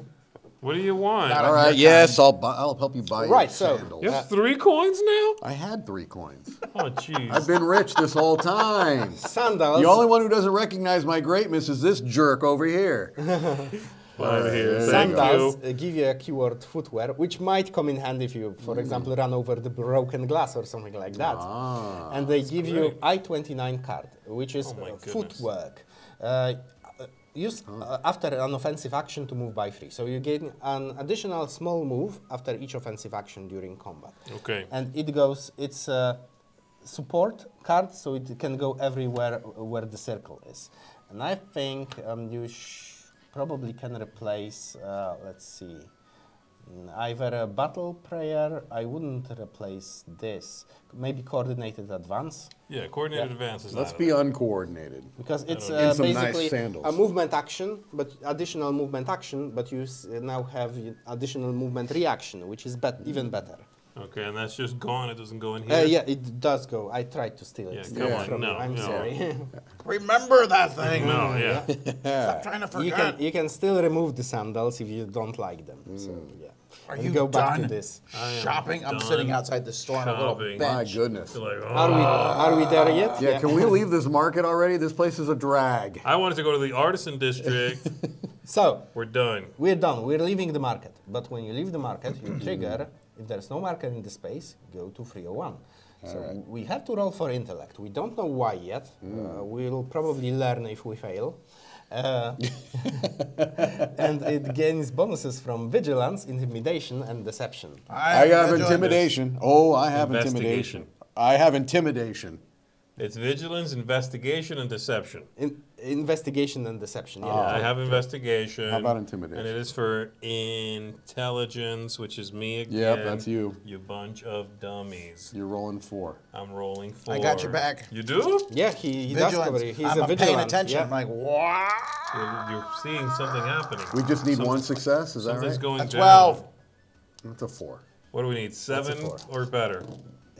What do you want? Not All right, yes, I'll help you buy Right, your so- sandals. You have 3 coins now? I had 3 coins. Oh, jeez. I've been rich this whole time. Sandals. The only one who doesn't recognize my greatness is this jerk over here. Right here. Thank Sandals you. give you a keyword footwear, which might come in handy if you, for example, run over the broken glass or something like that. And they give you I-29 card, which is my goodness. footwork. Use after an offensive action to move by 3. So you gain an additional small move after each offensive action during combat. Okay. And it's a support card, so it can go everywhere where the circle is. And I think you probably can replace, let's see, either a battle prayer. I wouldn't replace this. Maybe coordinated advance, Yeah, coordinated advance is Let's not be uncoordinated. because it's In some nice basically sandals. a movement action, but additional movement action, but you now have additional movement reaction, which is even better. Okay, and that's just gone. It doesn't go in here. Yeah, it does go. I tried to steal it. Yeah, come on, from no, you. I'm no. sorry. Remember that thing. No, yeah. Stop trying to forget. You can still remove the sandals if you don't like them. So yeah. Are And you go back to done this? shopping? I'm done sitting outside the store on a little shopping. My bench. goodness. You're like, Are we there yet? Yeah, can we leave this market already? This place is a drag. I wanted to go to the artisan district. So We're done. we're done. We're leaving the market. But when you leave the market, you trigger. If there's no marker in the space, go to 301. So we have to roll for intellect. We don't know why yet. We'll probably learn if we fail. And it gains bonuses from vigilance, intimidation, and deception. I have vigilant. intimidation. Oh, I have Investigation. intimidation. I have intimidation. It's vigilance, investigation, and deception. Investigation and deception. Yeah. I have investigation. How about intimidation? And it is for intelligence, which is me again. Yep, that's you. You bunch of dummies. You're rolling 4. I'm rolling 4. I got your back. You do? Yeah, he does Vigilance. cover you. He's I'm a paying vigilant. attention. Yeah. I'm like, wow. You're seeing something happening. We just need 1 success, is that Something's right? going A down. 12. That's a 4. What do we need? 7 4. or better?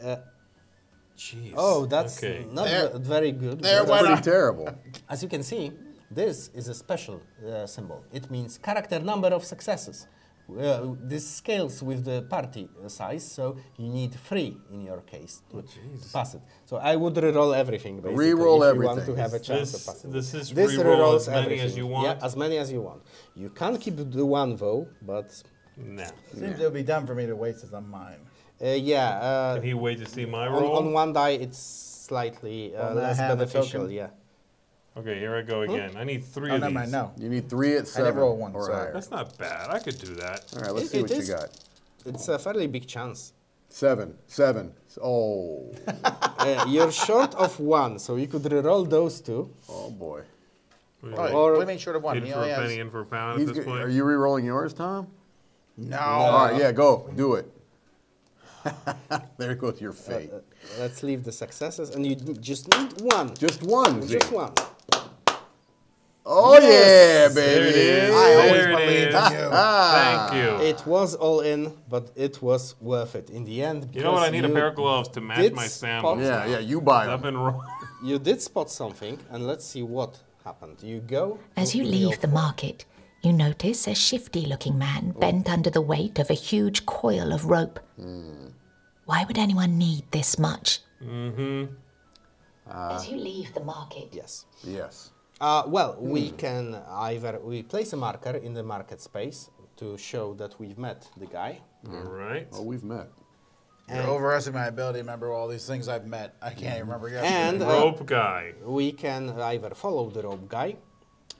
Uh, Jeez. Oh, that's okay. not very good. There but went Pretty terrible. as you can see, this is a special symbol. It means character number of successes. This scales with the party size, so you need 3 in your case to pass it. So I would reroll everything, basically, Reroll if you want everything. to have a chance to pass it. This is This reroll rerolls as many everything. as you want? Yeah, as many as you want. You can't keep the 1 though, but Nah. Seems it would be dumb for me to waste it on mine. yeah. Can he wait to see my On roll? 1 die, it's slightly On less that hand, the beneficial. token? Yeah. Okay, here I go again. I need 3 Oh, of never these. mind, no. You need 3 at 7 roll 1, or sorry. higher. That's not bad. I could do that. All right, let's It- see it what you is. got. It's a fairly big chance. 7. Oh. You're short of 1, so you could reroll those 2. Oh, boy. Oh, Or- what do you mean short of 1? In He for only a penny, has... in for a pound He's at this g- point. Are you re-rolling yours, Tom? No. All right, yeah, go. Do it. There goes your fate. Let's leave the successes, and you just need 1. Just 1, Z. Just 1. Oh, yeah, baby. There it is. I always There it believed is. in you. Thank you. It was all in, but it was worth it in the end. You know what? I need a because pair of gloves to match did my spot- sandals. Yeah, yeah, you buy I've them. been wrong. You did spot something, and let's see what happened. You go. As you leave the market, you notice a shifty-looking man bent under the weight of a huge coil of rope. Why would anyone need this much? As you leave the market, Yes. Yes. Well, we can either we place a marker in the market space to show that we've met the guy. All right. Oh, we've met. You're overestimating my ability to remember all these things I've met. I can't even remember yesterday. And Rope guy. we can either follow the rope guy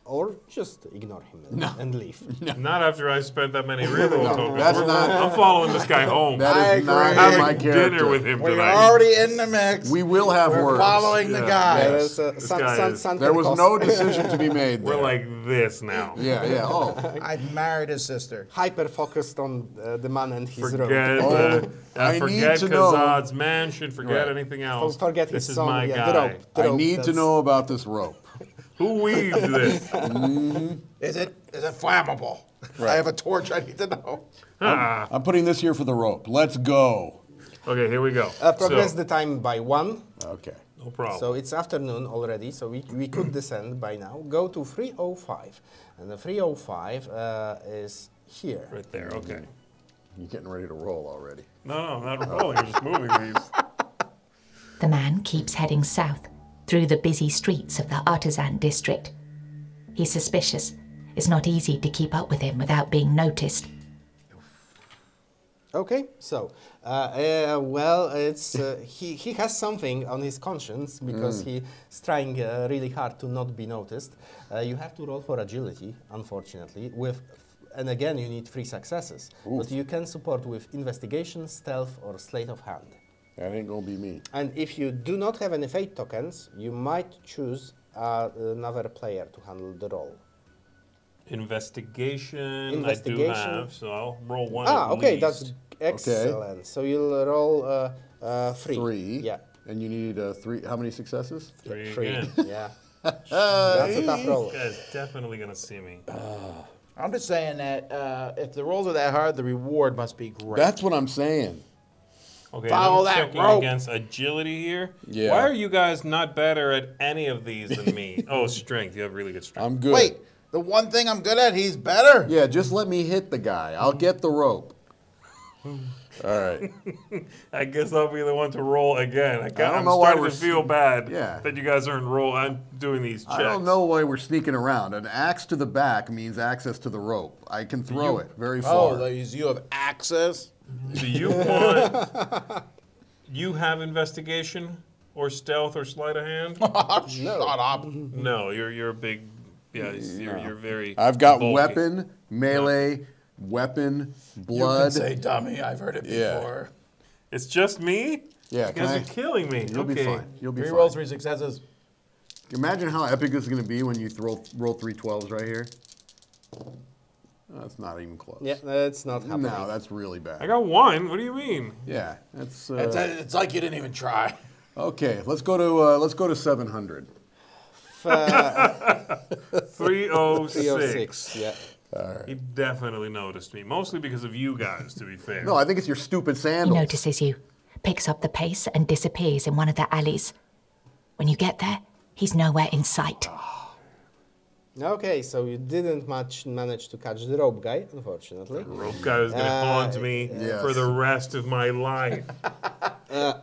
or just ignore him and leave. Not after I spent that many reroll tokens. that's not- I'm following this guy home. That I is not agree. my Having character. dinner with him We're tonight. already in the mix. We will have We're words. following the Yeah. guy. There's This guy is- There was no decision to be made there. We're like this now. Yeah, yeah. Oh, I married his sister. hyper focused on the man and his Forget rope. I forget need to know. Kazad's mansion. Forget Right. anything else. Forget this his is song. my Yeah, guy. the rope. I need to that's- know about this rope. Who weaved this? Is it flammable? I have a torch. I need to know. Ah. I'm putting this here for the rope. Let's go. Okay, here we go. Progress So, the time by 1. Okay. no problem. So it's afternoon already, so we could descend by now. Go to 305. And the 305 is here. Right there, okay. You're getting ready to roll already. No, I'm not rolling, I'm just moving these. The man keeps heading south through the busy streets of the artisan district. He's suspicious. It's not easy to keep up with him without being noticed. Okay, so, well, it's he has something on his conscience because he's trying really hard to not be noticed. You have to roll for agility, unfortunately, and again, you need 3 successes. Oof. But you can support with investigation, stealth, or sleight of hand. That ain't gonna be me. And if you do not have any fate tokens, you might choose another player to handle the roll. Investigation, I do have, so I'll roll 1 Ah, at okay, least. that's excellent. So you'll roll 3. 3. Yeah. And you need 3. How many successes? 3 3. again. Yeah. That's a tough roll. This guy's definitely gonna see me. I'm just saying that if the rolls are that hard, the reward must be great. That's what I'm saying. Okay, Follow I'm that checking rope. against agility here. Yeah. Why are you guys not better at any of these than me? Oh, strength. You have really good strength. I'm good. Wait, the one thing I'm good at, he's better? Yeah, just let me hit the guy. I'll get the rope. All right. I guess I'll be the one to roll again. I'm know why starting we're to feel bad Yeah. that you guys aren't I'm doing these checks. I don't know why we're sneaking around. An axe to the back means access to the rope. I can throw it very far. Oh, you have access? Do you want... You have investigation or stealth or sleight of hand? Shut up. No, you're a big... Yeah, you're very... I've got bulky. weapon, melee, weapon, blood. You can say dummy, I've heard it Yeah. before. It's just me? Yeah, You can guys I- are killing me. You'll okay. be fine. You'll be 3 fine. rolls, 3 successes. Imagine how epic this is going to be when you roll 3 12s right here. That's not even close. Yeah, that's not happening. No, that's really bad. I got 1. What do you mean? Yeah, that's It's like you didn't even try. okay. Let's go to 700. 306. 306, yeah. He definitely noticed me, mostly because of you guys, to be fair. No, I think it's your stupid He sandals. notices you, picks up the pace, and disappears in one of the alleys. When you get there, he's nowhere in sight. Okay, so you didn't manage to catch the rope guy, unfortunately. Rope guy is going to haunt me yes. for the rest of my life.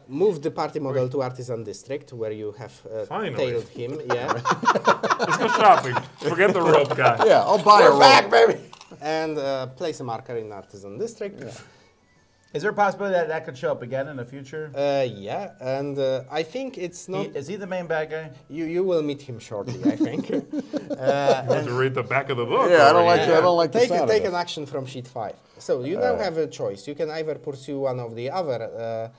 Move the party model to Artisan District, where you have Finally. tailed him. Yeah. Let's go shopping. Forget the rope guy. Yeah, I'll buy a We're back, rope. baby. And place a marker in Artisan District. Is there a possibility that that could show up again in the future? Yeah, and I think it's not. Is he the main bad guy? You will meet him shortly, I think. You have to read the back of the book. Yeah, I don't already. like. I don't like the Take sound take of an it. action from sheet 5. So you now have a choice. You can either pursue one of the other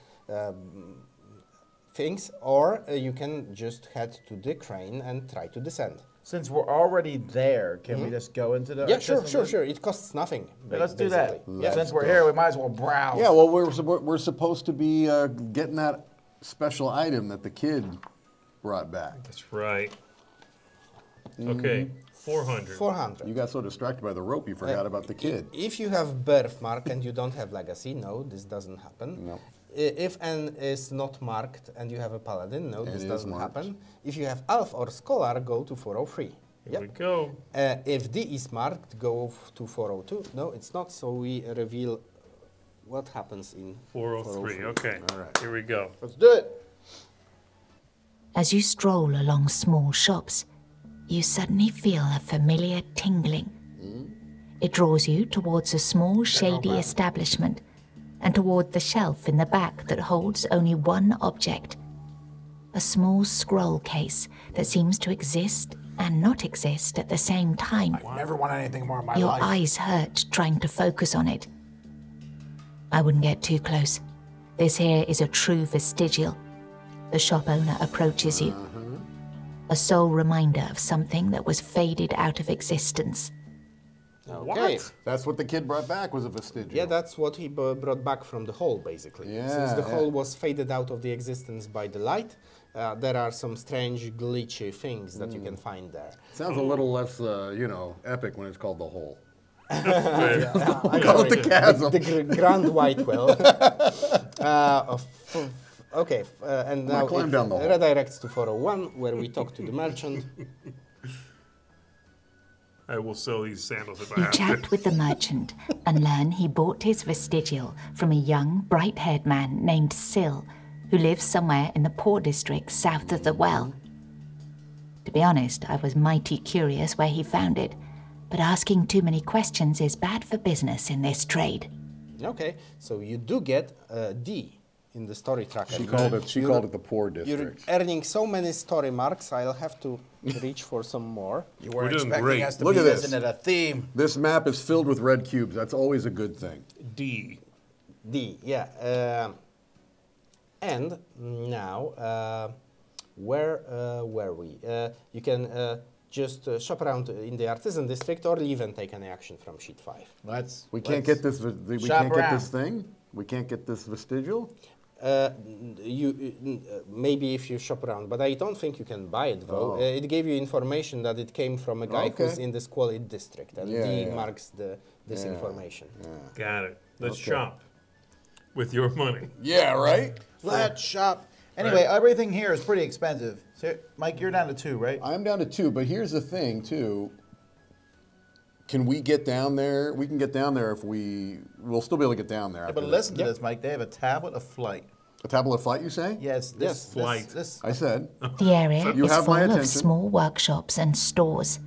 things, or you can just head to the crane and try to descend. Since we're already there, can we just go into the... Yeah, sure. It costs nothing. Yeah, let's do that. basically. Yeah. Since we're here, we might as well browse. Yeah, well, we're supposed to be getting that special item that the kid brought back. That's right. Okay, 400. 400. You got so distracted by the rope, you forgot about the kid. If you have birthmark and you don't have legacy, no, this doesn't happen. No. If N is not marked and you have a paladin, no, this is doesn't marked. happen. If you have elf or scholar, go to 403. Here we go. If D is marked, go to 402. No, it's not, so we reveal what happens in 403. Okay, All right. here we go. Let's do it. As you stroll along small shops, you suddenly feel a familiar tingling. It draws you towards a small, shady establishment and toward the shelf in the back that holds only one object. A small scroll case that seems to exist and not exist at the same time. I never want anything more in my Your life. eyes hurt trying to focus on it. I wouldn't get too close. This here is a true vestigial. The shop owner approaches you. A sole reminder of something that was faded out of existence. Okay. That's what the kid brought back, was a vestigial. Yeah, that's what he brought back from the hole, basically. Since the hole was faded out of the existence by the light, there are some strange, glitchy things that you can find there. Sounds a little less, epic when it's called the hole. Call it the chasm. The Grand White Well. Okay, and now climb it down the hole. redirects to 401, where we talk to the merchant. I will sell these sandals if I You have to. chat with the merchant and learn he bought his vestigial from a young, bright-haired man named Syl, who lives somewhere in the poor district south of the well. To be honest, I was mighty curious where he found it, but asking too many questions is bad for business in this trade. Okay, so you do get a D in the story tracker. She called it the poor You're district. earning so many story marks, I'll have to reach for some more. You We're weren't doing expecting great. us to Look be, at this. isn't it a theme? This map is filled with red cubes. That's always a good thing. D. D, yeah. And now, where were we? You can just shop around in the artisan district or leave and take any action from sheet 5. We can't get this. We can't get this thing. We can't get this vestigial. Maybe if you shop around, but I don't think you can buy it though. Oh. It gave you information that it came from a guy who's in the squalid district, and D marks this information. Got it. Let's shop with your money. Yeah, right. Let's shop. Anyway, everything here is pretty expensive. So, Mike, you're down to 2, right? I'm down to 2, but here's the thing, too. Can we get down there? We can get down there if we'll still be able to get down there. Yeah, but listen to this, Mike. They have a tablet of flight. A tablet of flight, you say? Yes, Yes, flight. I said. The area You is have my full of attention. small workshops and stores.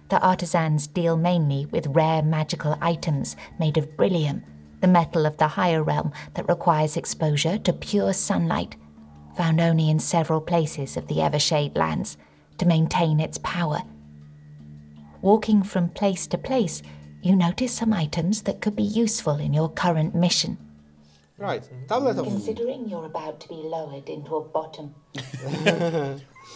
The artisans deal mainly with rare magical items made of beryllium, the metal of the higher realm that requires exposure to pure sunlight, found only in several places of the Evershade lands, to maintain its power. Walking from place to place, you notice some items that could be useful in your current mission. Right, tablet of... Considering you're about to be lowered into a bottom.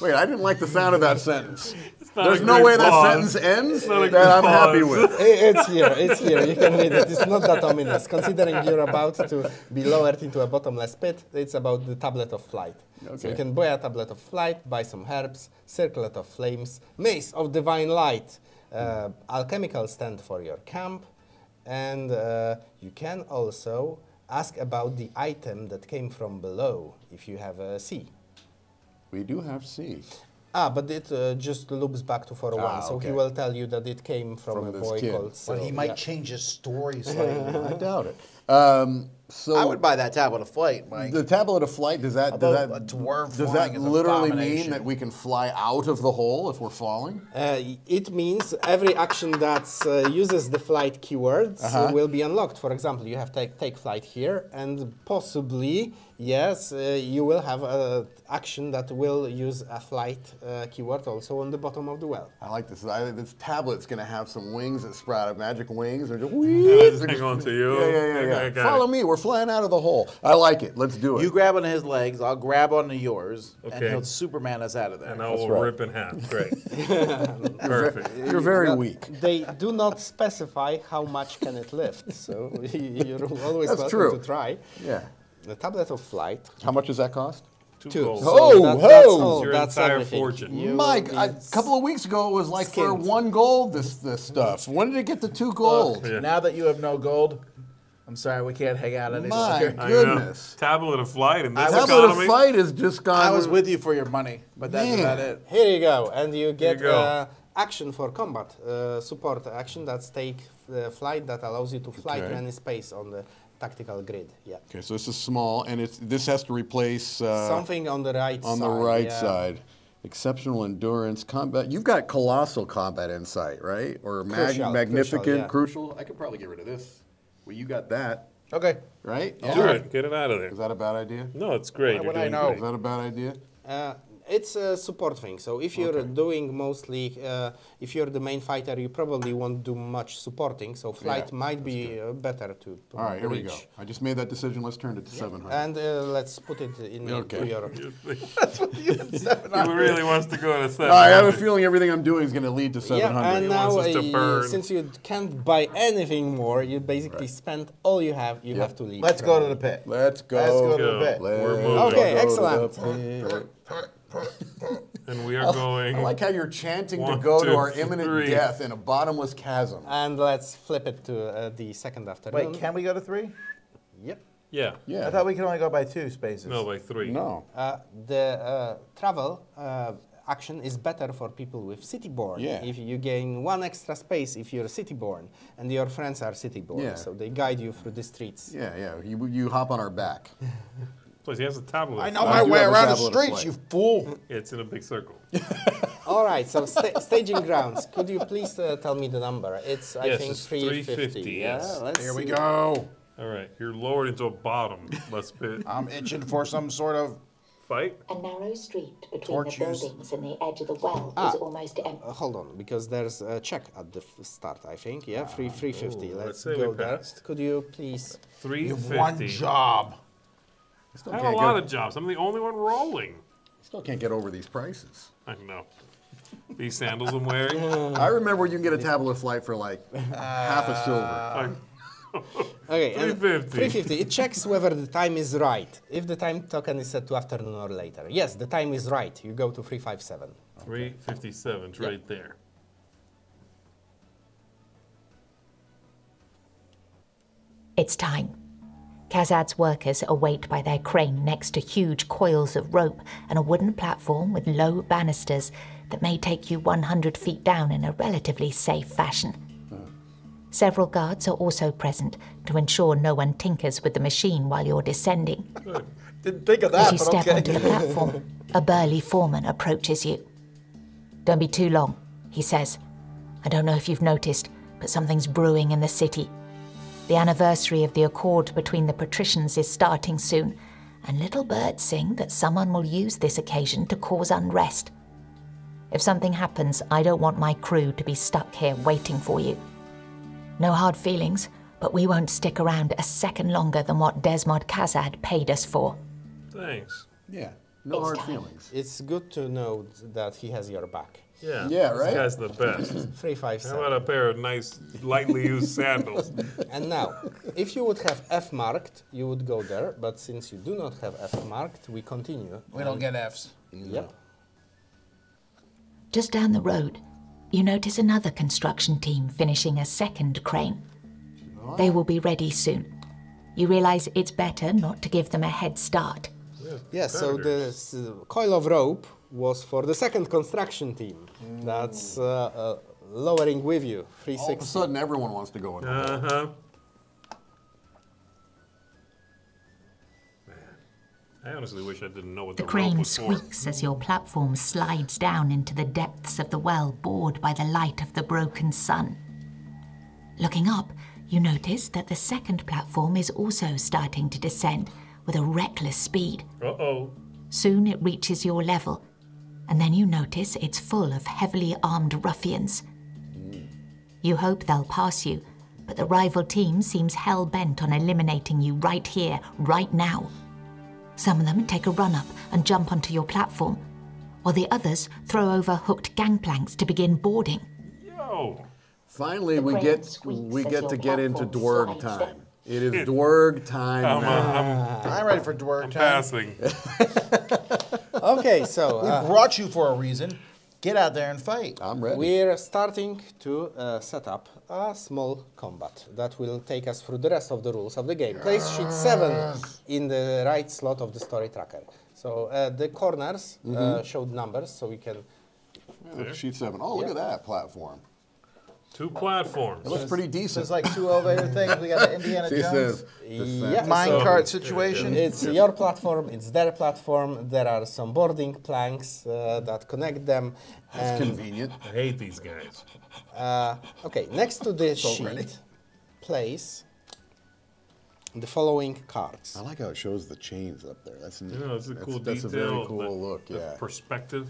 Wait, I didn't like the sound of that sentence. not There's a no great way that pause. sentence ends not a that good I'm happy pause. with. It's here, you can read it. It's not that ominous. Considering you're about to be lowered into a bottomless pit, it's about the tablet of flight. So Okay. you can buy a tablet of flight, buy some herbs, circlet of flames, mace of divine light, alchemical stand for your camp, and you can also ask about the item that came from below if you have a C. We do have C. But it just loops back to 401, so okay. he will tell you that it came from a this boy kid. called But Syl. he might Yeah. change his story slightly. I doubt it. So I would buy that tablet of flight, Mike. the tablet of flight, does that Although a dwarf does flying that is an literally mean abomination. that we can fly out of the hole if we're falling? It means every action that uses the flight keywords will be unlocked. For example, you have take flight here, and possibly, yes, you will have an action that will use a flight keyword also on the bottom of the well. I like this. This tablet's going to have some wings that sprout out, magic wings. They're just, Just hang on to you. Yeah. I got Follow it. me. We're flying out of the hole. I like it. Let's do it. You grab onto his legs, I'll grab onto yours, and Okay. he'll Superman us out of there. And I will right. rip in half. Great. Perfect. You're very weak. They do not specify how much can it lift, so you're always That's welcome true. to try. Yeah. The tablet of flight. How much does that cost? 2 gold. Oh, that's ho! all. Your That's entire everything. fortune. You Mike, will a be couple of weeks ago it was like for skinned. 1 gold. This stuff. When did it get to 2 gold? Yeah. Now that you have no gold, I'm sorry, we can't hang out any My longer. I goodness. know. Tablet of flight in this Tablet economy. of flight has just gone. I was with you for your money, but that's Man. about it. Here you go, and you get you go. action for combat, support action. That's take flight that allows you to fly to Okay. any space on the tactical grid. Yeah, Okay, so this is small, and this has to replace something on the right on side. the right yeah. side. Exceptional endurance, combat. You've got colossal combat insight, right? Or Crucial, magnificent, yeah. crucial. I could probably get rid of this. Well, you got that, Okay. right? Do it. Get it out of there. Is that a bad idea? No, it's great. Why You're would I doing know? Is that a bad idea? It's a support thing. So if you're doing mostly, if you're the main fighter, you probably won't do much supporting. So flight might be better to All right, here we go. reach. I just made that decision. Let's turn it to 700. And let's put it in Okay. into your. He really wants to go to 7. I have a feeling everything I'm doing is going to lead to 700. Yeah, and now wants us to burn. since you can't buy anything more, you basically spend all you have. You have to leave. Let's go to the pit. Let's go. Let's go to the Go. pit. We're Let's moving. Okay, go to excellent. the pit. And we are going. I like how you're chanting to 1, go to 2, our imminent 3. death in a bottomless chasm. And let's flip it to the second afternoon. Wait, can we go to 3? Yep. Yeah. Yeah. I thought we could only go by 2 spaces. No, by 3. No. The travel action is better for people with city-born. Yeah. If you gain 1 extra space if you're city-born, and your friends are city-born, Yeah. so they guide you through the streets. Yeah, yeah. You hop on our back. Plus, he has a tablet. I know I my do way have a around the tablet of streets, flight. you fool. It's in a big circle. All right, so staging grounds. Could you please tell me the number? It's, I Yes, think, it's 350. 350, Yeah, yes. let's Here we see. go. All right, you're lowered into a bottom. Let's I'm itching for some sort of fight. A narrow street between Torch the use. buildings and the edge of the well is almost empty. Hold on, because there's a check at the start, I think. Yeah, 350. Ooh, Let's let's say go we there. passed. Could you please? You've one 350. job. Still I have a can't lot get, of jobs. I'm the only one rolling. still can't get over these prices. I know. These sandals I'm wearing. I remember you can get a tablet flight for like half a silver. Okay, and 350. 350. It checks whether the time is right. If the time token is set to afternoon or later. Yes, the time is right. You go to 357. 357. It's right there. It's time. Kazad's workers await by their crane next to huge coils of rope and a wooden platform with low banisters that may take you 100 feet down in a relatively safe fashion. Several guards are also present to ensure no one tinkers with the machine while you're descending. Didn't think of As that, you but step okay. onto the platform, a burly foreman approaches you. "Don't be too long," he says. "I don't know if you've noticed, but something's brewing in the city. The anniversary of the accord between the patricians is starting soon, and little birds sing that someone will use this occasion to cause unrest. If something happens, I don't want my crew to be stuck here waiting for you. No hard feelings, but we won't stick around a second longer than what Desmond Kazad paid us for." Thanks. Yeah, no hard feelings. It's good to know that he has your back. Yeah. Yeah, right? This guy's the best. 357. How about a pair of nice, lightly used sandals? And now, if you would have F marked, you would go there. But since you do not have F marked, we continue. We don't get Fs. Yep. Just down the road, you notice another construction team finishing a second crane. They will be ready soon. You realize it's better not to give them a head start. Yes, so this coil of rope was for the second construction team. That's lowering with you, All of a 360. sudden, everyone wants to go in. Uh-huh. I honestly wish I didn't know what The the rope crane was for. squeaks as your platform slides down into the depths of the well, bored by the light of the broken sun. Looking up, you notice that the second platform is also starting to descend with a reckless speed. Uh-oh. Soon it reaches your level, and then you notice it's full of heavily armed ruffians. You hope they'll pass you, but the rival team seems hell-bent on eliminating you right here, right now. Some of them take a run-up and jump onto your platform, while the others throw over hooked gangplanks to begin boarding. Yo. Finally, we crane get squeaks we as get your to get into platform dwerg slides time. down. It is dwerg time now. I'm ready for dwerg I'm time. passing. Okay, so We brought you for a reason. Get out there and fight. I'm ready. we're starting to set up a small combat that will take us through the rest of the rules of the game. Place sheet 7 in the right slot of the story tracker. So the corners showed numbers, so we can... Yeah, sheet 7. Oh, look at that platform. 2 platforms. It looks pretty So decent. it's like 2 elevator things. We got the Indiana She Jones says, Yeah, minecart so situation. it's your platform, it's their platform. There are some boarding planks that connect them. that's and, convenient. I hate these guys. okay, next to the ready. sheet, place the following cards. I like how it shows the chains up there. That's neat. You know, it's a cool That's detail. a very cool the- look, the yeah. Perspective.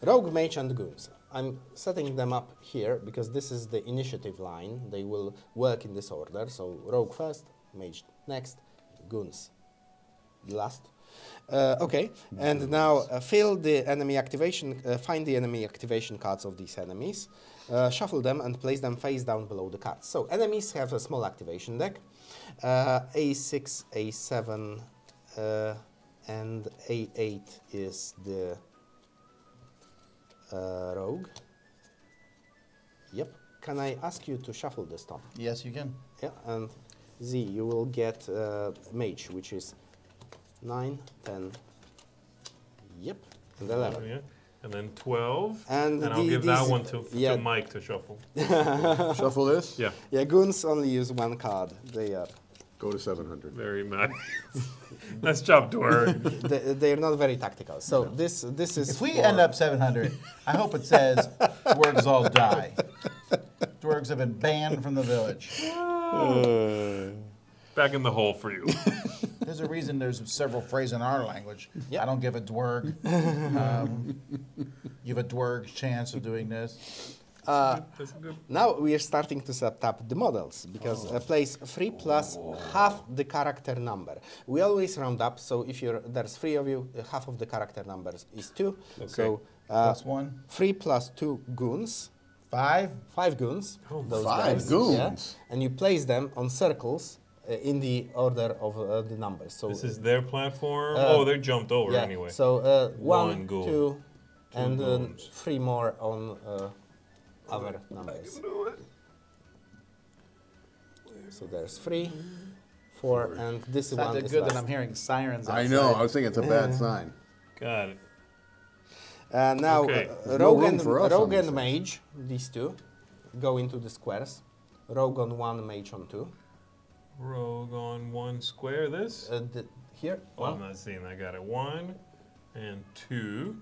Rogue, Mage, and Goons. I'm setting them up here because this is the initiative line. They will work in this order. So Rogue first, Mage next, Goons last. Okay, and now fill the enemy activation, find the enemy activation cards of these enemies, shuffle them and place them face down below the cards. So enemies have a small activation deck, A6, A7, and A8 is the rogue. Yep. Can I ask you to shuffle this, Tom? Yes, you can. Yeah, and Z, you will get mage, which is 9, 10, yep, and 11. Yeah. And then 12. And I'll give that one to yeah. Mike to shuffle. Shuffle this? Yeah. Yeah, goons only use one card. They are. Go to 700. Very nice. Nice job, Dwerg. They're not very tactical. So this is. If we end up 700, I hope it says dwergs all die. Dwergs have been banned from the village. Back in the hole for you. There's a reason there's several phrases in our language. Yep. I don't give a dwerg. You have a dwerg's chance of doing this. That's good. Now we are starting to set up the models because place 3 plus half the character number. We always round up, so if there's 3 of you, half of the character numbers is 2. Okay. So Plus 1. 3 plus 2 goons. 5. 5 goons. Those 5 guys, goons. yeah. And you place them on circles in the order of the numbers. So This is their platform? They're jumped over yeah. anyway. So One 1, goon. 2, and goons. 3 more on other numbers. So there's 3, 4, and this It's one not is good last. that I'm hearing sirens outside. I know. I was thinking it's a bad sign. Got it. Now, Okay. Rogue, room for us on Rogue these and Mage, these two, go into the squares. Rogue on 1, Mage on 2. Rogue on 1 square, this? Here, Oh, I'm 1. not seeing that. I got it. 1 and 2.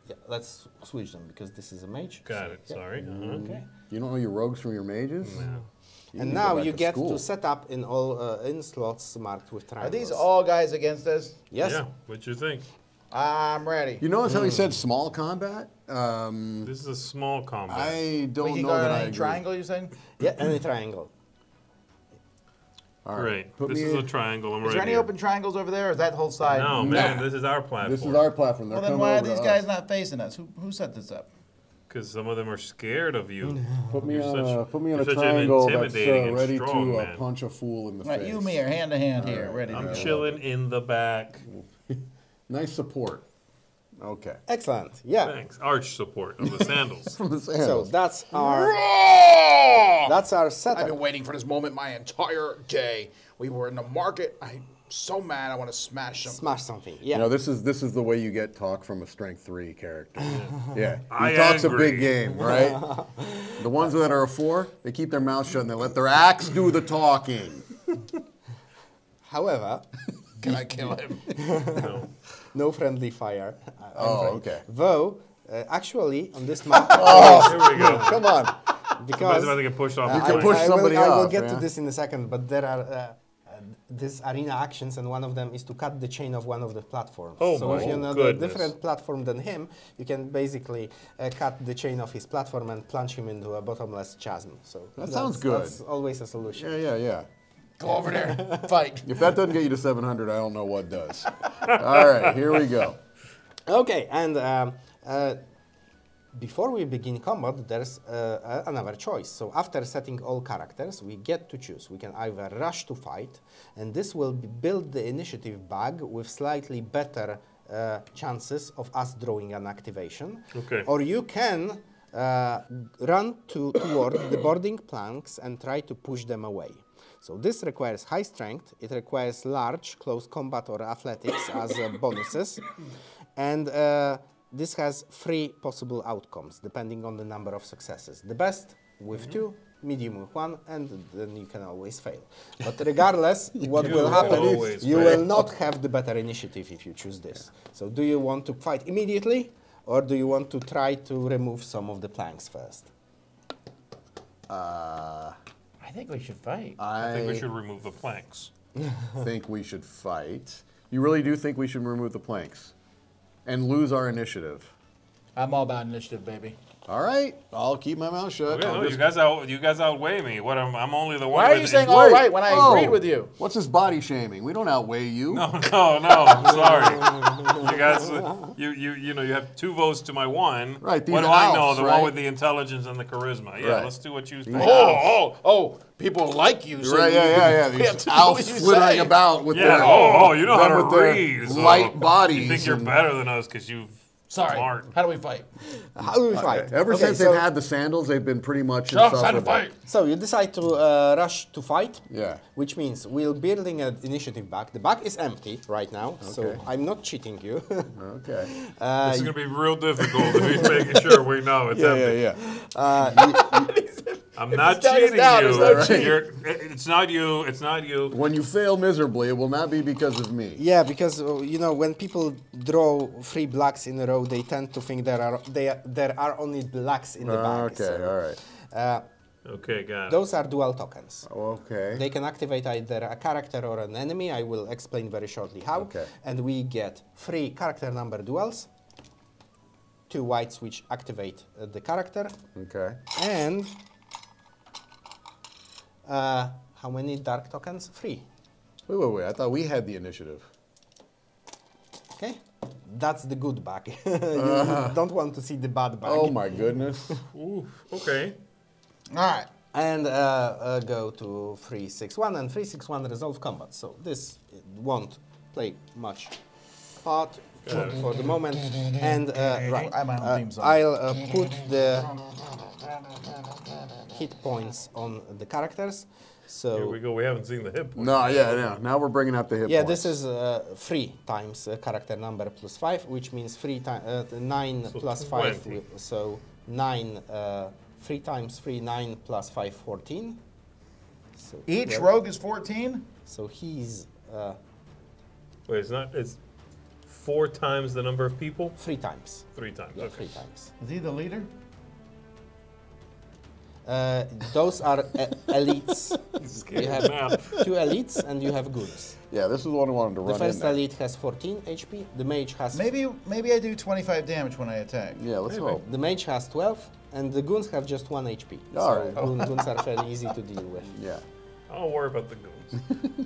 Yeah, let's switch them because this is a Mage. Got so, it. yeah. Sorry. Okay. You don't know your rogues from your mages? No. You And need to go now back you get school. to set up in all in slots marked with Are triangles. these all guys against us? Yes. Yeah. What you think? I'm ready. You notice how he said small combat? This is a small combat. I don't We can know go that in I any agree. triangle, you saying? Yeah, any triangle. All right. Great. Put This me is a in. triangle. I'm Is right there any here. open triangles over there, or is that whole side? No, man. This is our platform. This is our platform. They're Well, then coming why are over to these guys us. not facing us? Who set this up? Because some of them are scared of you. Put me You're on such- a put me on you're a such an triangle that's intimidating and ready strong to man. punch a fool in the Right, face. you and me are hand to hand here, ready to I'm go. chilling in the back. Nice support. Okay. Excellent. Yeah. Thanks. Arch support of the sandals. From the So sandals. that's our I've setup. been waiting for this moment my entire day. We were in the market. I'm so mad. I want to smash them. Smash something. You Yeah. know, this is the way you get talk from a strength 3 character. Yeah. I He talks a agree. big game, right? The ones that are a 4, they keep their mouth shut and they let their axe do the talking. However, Can I kill him? No. no friendly fire. I'm Oh, afraid. okay. Though, actually, on this map, Here we go. Come on. Somebody's because about to get pushed off You the can plane. push somebody I will off, get yeah. to this in a second, but there are these arena actions, and one of them is to cut the chain of one of the platforms. Oh so my if you're on a goodness. different platform than him, you can basically cut the chain of his platform and plunge him into a bottomless chasm. So That sounds good. That's always a solution. Yeah. Go over there. Fight. If that doesn't get you to 700, I don't know what does. All right, here we go. Okay, and before we begin combat, there's another choice. So after setting all characters, we get to choose. We can either rush to fight, and this will build the initiative bag with slightly better chances of us drawing an activation. Okay. Or you can run toward the boarding planks and try to push them away. So this requires high strength, it requires large, close combat or athletics as bonuses, and this has 3 possible outcomes depending on the number of successes. The best with 2, medium with 1, and then you can always fail. But regardless, what will happen always is you fail. will not have the better initiative if you choose this. So do you want to fight immediately, or do you want to try to remove some of the planks first? I think we should fight. I think we should remove the planks. think we should fight. You really do think we should remove the planks and lose our initiative? I'm all about initiative, baby. All right, I'll keep my mouth shut. Okay, I'll no, just- you guys outweigh me. What I'm only the one. Why are with you saying in- all Wait, right when I oh, agreed with you? What's this body shaming? We don't outweigh you. No, I'm sorry. You guys, you know, you have 2 votes to my 1. Right, these What do I know? elves, The right? one with the intelligence and the charisma. Yeah, Right. let's do what you think. Oh, people like you. So Right, yeah. we have These to do elves what you flittering say. about with Yeah. their Oh, you know how them to with their read. So light bodies. You think you're and- better than us because you've Sorry. Smart. How do we fight? How do we fight? Ever Okay, since so, they've had the sandals, they've been pretty much Shut up, it's time to insufferable. fight. so you decide to rush to fight. Yeah. Which means we're building an initiative bag. The bag is empty right now, so Okay. I'm not cheating you. Okay. This is going to be real difficult if he's making sure we know it's empty. I'm not telling us cheating now, you. there's no cheat. It's not you. It's not you. When you fail miserably, it will not be because of me. Yeah, because you know when people draw 3 blacks in a row, they tend to think there are only blacks in the bag. Okay, so, all right. Okay, got it. Those are dual tokens. Okay. They can activate either a character or an enemy. I will explain very shortly how. Okay. And we get 3 character number duals, 2 whites which activate the character, Okay. and how many dark tokens? 3. Wait. I thought we had the initiative. Okay, that's the good bag. You don't want to see the bad bag. Oh my goodness. Ooh, okay. All right. And go to 361 and 361 resolve combat. So this won't play much part for the moment. And right, I have my own theme song. I'll put the hit points on the characters. So Here we go. We haven't seen the hit point. No, yeah. Now we're bringing out the hit yeah, points. this is 3 times character number plus 5, which means 9 So plus 5. 20. So 9, 3 times 3, 9 plus 5, 14. So Each yeah. rogue is 14? So he's Wait, it's not. It's 4 times the number of people. 3 times. 3 times. Yeah, Okay. 3 times. Is he the leader? Those are elites. Scared You have now. 2 elites and you have goods. Yeah, this is the one I wanted to The run in first there. elite has 14 HP. The mage has Maybe I do 25 damage when I attack. Yeah, let's hope. the mage has 12, and the goons have just 1 HP. All so right. goons are fairly easy to deal with. Yeah. I don't worry about the goons.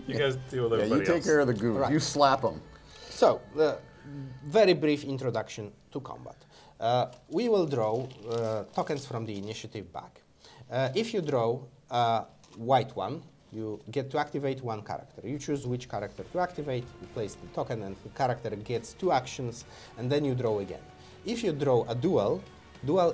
You guys deal with Yeah, everybody you take else. care of the goons. Right. You slap them. So, very brief introduction to combat. We will draw tokens from the initiative bag. If you draw a white one, you get to activate 1 character. You choose which character to activate, you place the token, and the character gets 2 actions, and then you draw again. If you draw a dual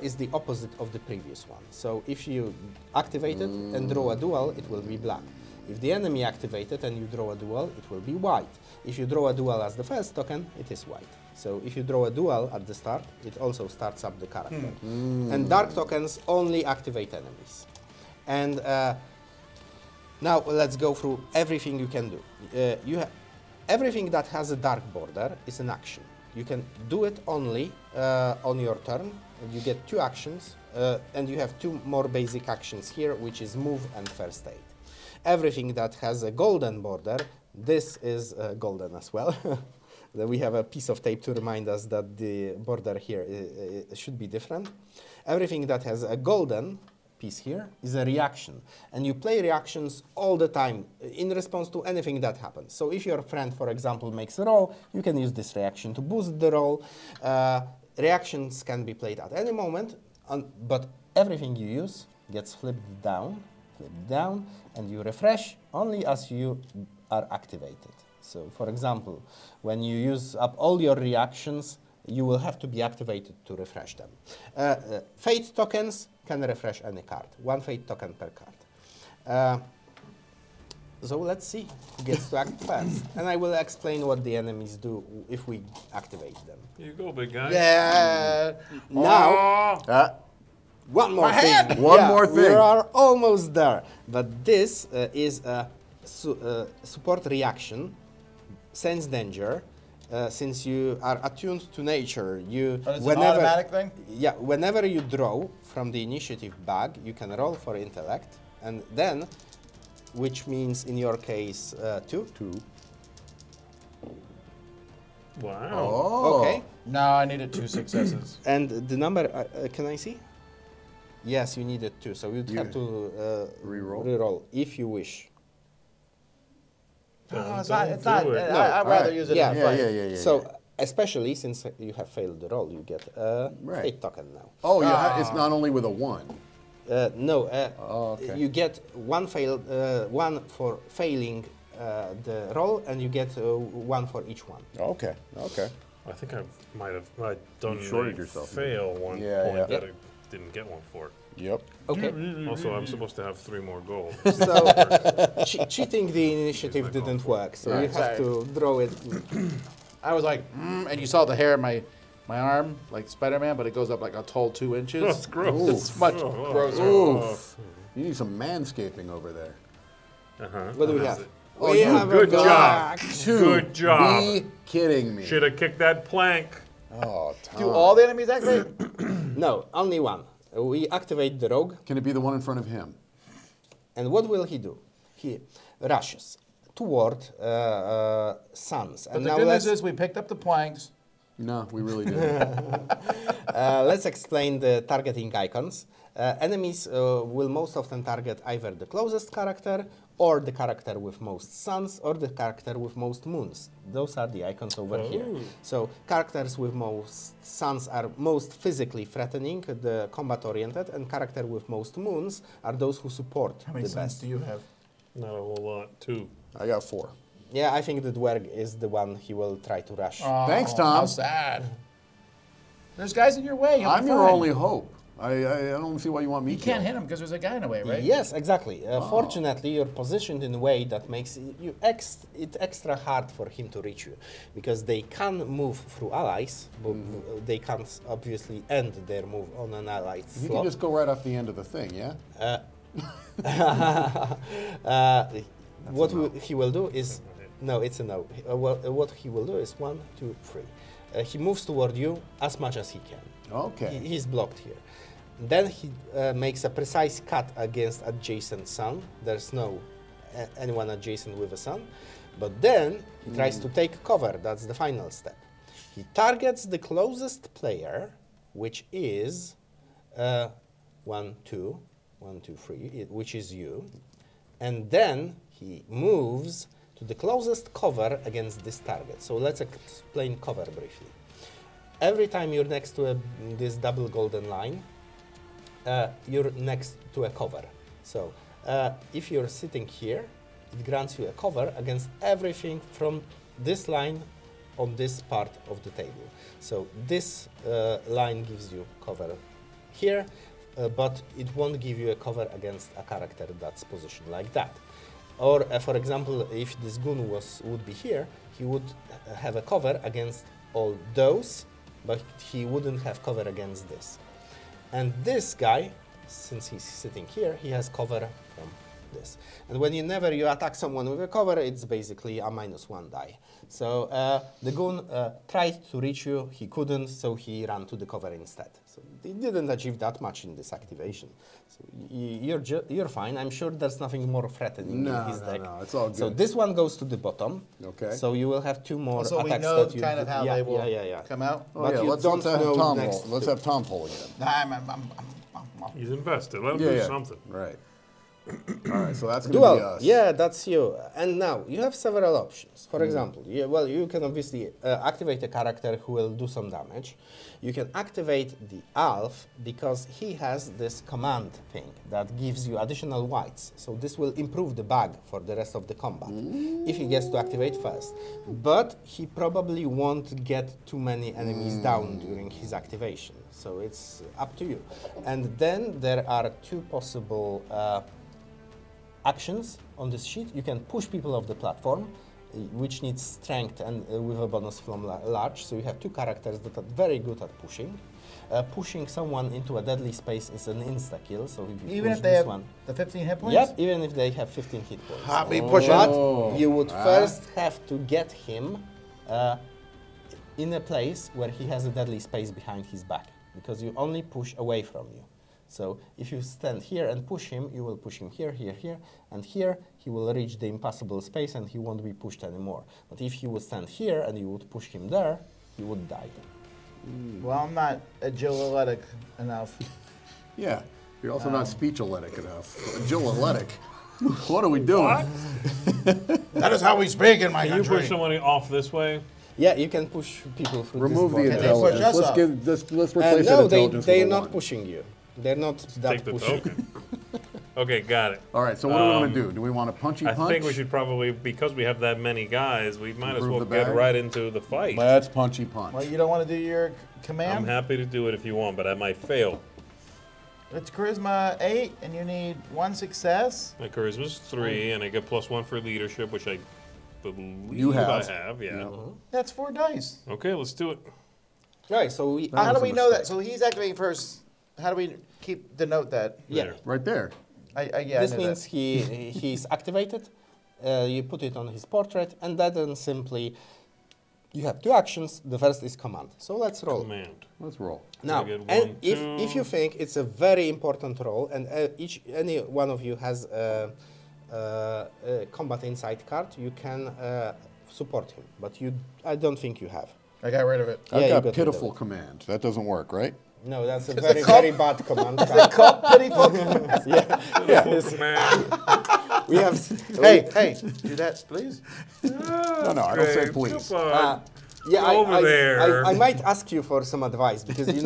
is the opposite of the previous one. So if you activate it and draw a dual, it will be black. If the enemy activated and you draw a dual, it will be white. If you draw a dual as the first token, it is white. So if you draw a dual at the start, it also starts up the character. And dark tokens only activate enemies. And now let's go through everything you can do. Everything that has a dark border is an action. You can do it only on your turn. You get 2 actions, and you have 2 more basic actions here, which is move and first aid. Everything that has a golden border, this is golden as well. We have a piece of tape to remind us that the border here should be different. Everything that has a golden piece here is a reaction. And you play reactions all the time in response to anything that happens. So if your friend, for example, makes a roll, you can use this reaction to boost the roll. Reactions can be played at any moment, but everything you use gets flipped down, and you refresh only as you are activated. So, for example, when you use up all your reactions, you will have to be activated to refresh them. Fate tokens can refresh any card. 1 fate token per card. So let's see who gets to act first. And I will explain what the enemies do if we activate them. Here you go, big guy. Yeah. Now, one more thing. One more thing. We are almost there. But this is a support reaction. Sense danger. Since you are attuned to nature, But it's an automatic thing? Yeah, whenever you draw from the initiative bag, you can roll for intellect, and then, which means in your case 2. 2. Wow. Oh. Okay. No, I needed 2 successes. And the number, can I see? Yes, you needed 2, so you'd have to reroll if you wish. No, it's Don't not. do it. No, I'd rather right. use it Yeah. in a fight. Yeah. So, especially since you have failed the roll, you get a Right. fate token now. Oh, yeah. It's not only with a 1. No, okay. you get 1 for failing the roll, and you get 1 for each one. Okay. I think I might have done shorted a yourself. fail one Yeah, point yeah. that I didn't get one for. Yep. Okay. Also, I'm supposed to have 3 more gold. So cheating the initiative didn't work, so you Right, have to draw it. I was like, and you saw the hair in my arm, like Spider-Man, but it goes up like a tall 2 inches. That's gross. It's much grosser. Oof. You need some manscaping over there. What do we have? Oh, we you- have good a job. black. Good job. Be kidding me. Should have kicked that plank. Oh, Tom. Do all the enemies activate? No, only one. We activate the rogue, Can it be the one in front of him? and what will he do? He rushes toward Suns. But And the now good let's, news is we picked up the planks. No, we really didn't. let's explain the targeting icons. Enemies will most often target either the closest character, or the character with most suns, or the character with most moons. Those are the icons over here. So characters with most suns are most physically threatening, the combat-oriented, and character with most moons are those who support How many the suns best. do you have? Not a whole lot, 2. I got 4. Yeah, I think the dwerg is the one he will try to rush. Thanks, Oh, Tom. How sad. There's guys in your way. You'll be I'm your fine. only hope. I don't see why you want me You to. can't hit him because there's a guy in the way, right? Yes, exactly. Fortunately, you're positioned in a way that makes it extra hard for him to reach you, because they can move through allies, but they can't obviously end their move on an allied You slot. can just go right off the end of the thing, yeah? He will do is no, it's a no. What he will do is 1, 2, 3. He moves toward you as much as he can. Okay. He's blocked here. Then he makes a precise cut against adjacent sun. There's no anyone adjacent with a sun. But then he tries to take cover. That's the final step. He targets the closest player, which is 1, 2, 1, 2, 3, which is you. And then he moves to the closest cover against this target. So let's explain cover briefly. Every time you're next to this double golden line, you're next to a cover. So if you're sitting here, it grants you a cover against everything from this line on this part of the table. So this line gives you cover here, but it won't give you a cover against a character that's positioned like that. Or for example, if this goon would be here, he would have a cover against all those, but he wouldn't have cover against this. And this guy, since he's sitting here, he has cover from this. And whenever you attack someone with a cover, it's basically a -1 die. So the goon tried to reach you, he couldn't, so he ran to the cover instead. So he didn't achieve that much in this activation. So you're fine. I'm sure there's nothing more threatening in his deck. No, it's all good. So this one goes to the bottom. Okay. So you will have 2 more So we attacks know that you kind of how they will come out. Oh, but yeah, you let's don't have know Tom next roll. Let's two. have Tom pull again. He's invested. Let him do something. Right. All right, so that's going to be Dual, us. yeah, that's you. And now you have several options. For example, you can obviously activate a character who will do some damage. You can activate the Alf because he has this command thing that gives you additional whites. So this will improve the bag for the rest of the combat if he gets to activate first. But he probably won't get too many enemies down during his activation. So it's up to you. And then there are 2 possible actions on this sheet. You can push people off the platform, which needs strength and with a bonus from large. So you have 2 characters that are very good at pushing. Pushing someone into a deadly space is an insta-kill. So if you Even push if they this have one, the 15 hit points? yep, even if they have 15 hit points. Happy pushing. But you would first have to get him in a place where he has a deadly space behind his back, because you only push away from you. So if you stand here and push him, you will push him here, here, here, and here he will reach the impassable space and he won't be pushed anymore. But if you would stand here and you would push him there, he would die. Well, I'm not agile-athletic enough. Yeah. You're also not speech-athletic enough. Agile-athletic. What are we doing? That is how we speak in my Can you country. push somebody off this way? Yeah, you can push people through Remove the this box. intelligence. push us Let's up? give this. Let's replace that No, intelligence they're with a not 1. pushing you. They're not that Take the pushing. token. Okay, got it. All right, so what do we want to do? Do we want to punchy punch? I think we should probably, because we have that many guys, we might as Improve well the get bag? right into the fight. Let's punchy punch. Well, you don't want to do your command? I'm happy to do it if you want, but I might fail. It's charisma 8, and you need 1 success. My charisma's 3, and I get +1 for leadership, which I believe You have. I have, yeah. That's 4 dice. Okay, let's do it. Right, so we... How do was a we know that? mistake. So he's activating first. How do we denote that? Yeah. There. Right there. Yeah, This I knew means he's activated. You put it on his portrait, and then simply you have 2 actions. The first is command. So let's roll. Command. Let's roll. Now, I get and 1, if you 2. think it's a very important role, and any one of you has a combat insight card, you can support him. But I don't think you have. I got rid of it. Yeah, I've you got got pitiful command. That doesn't work, right? No, that's a very, very bad command card. Pitiful. Command. We have. Hey, do that, please. No, I don't say Okay, please. come on. Yeah, Over there. I might ask you for some advice because each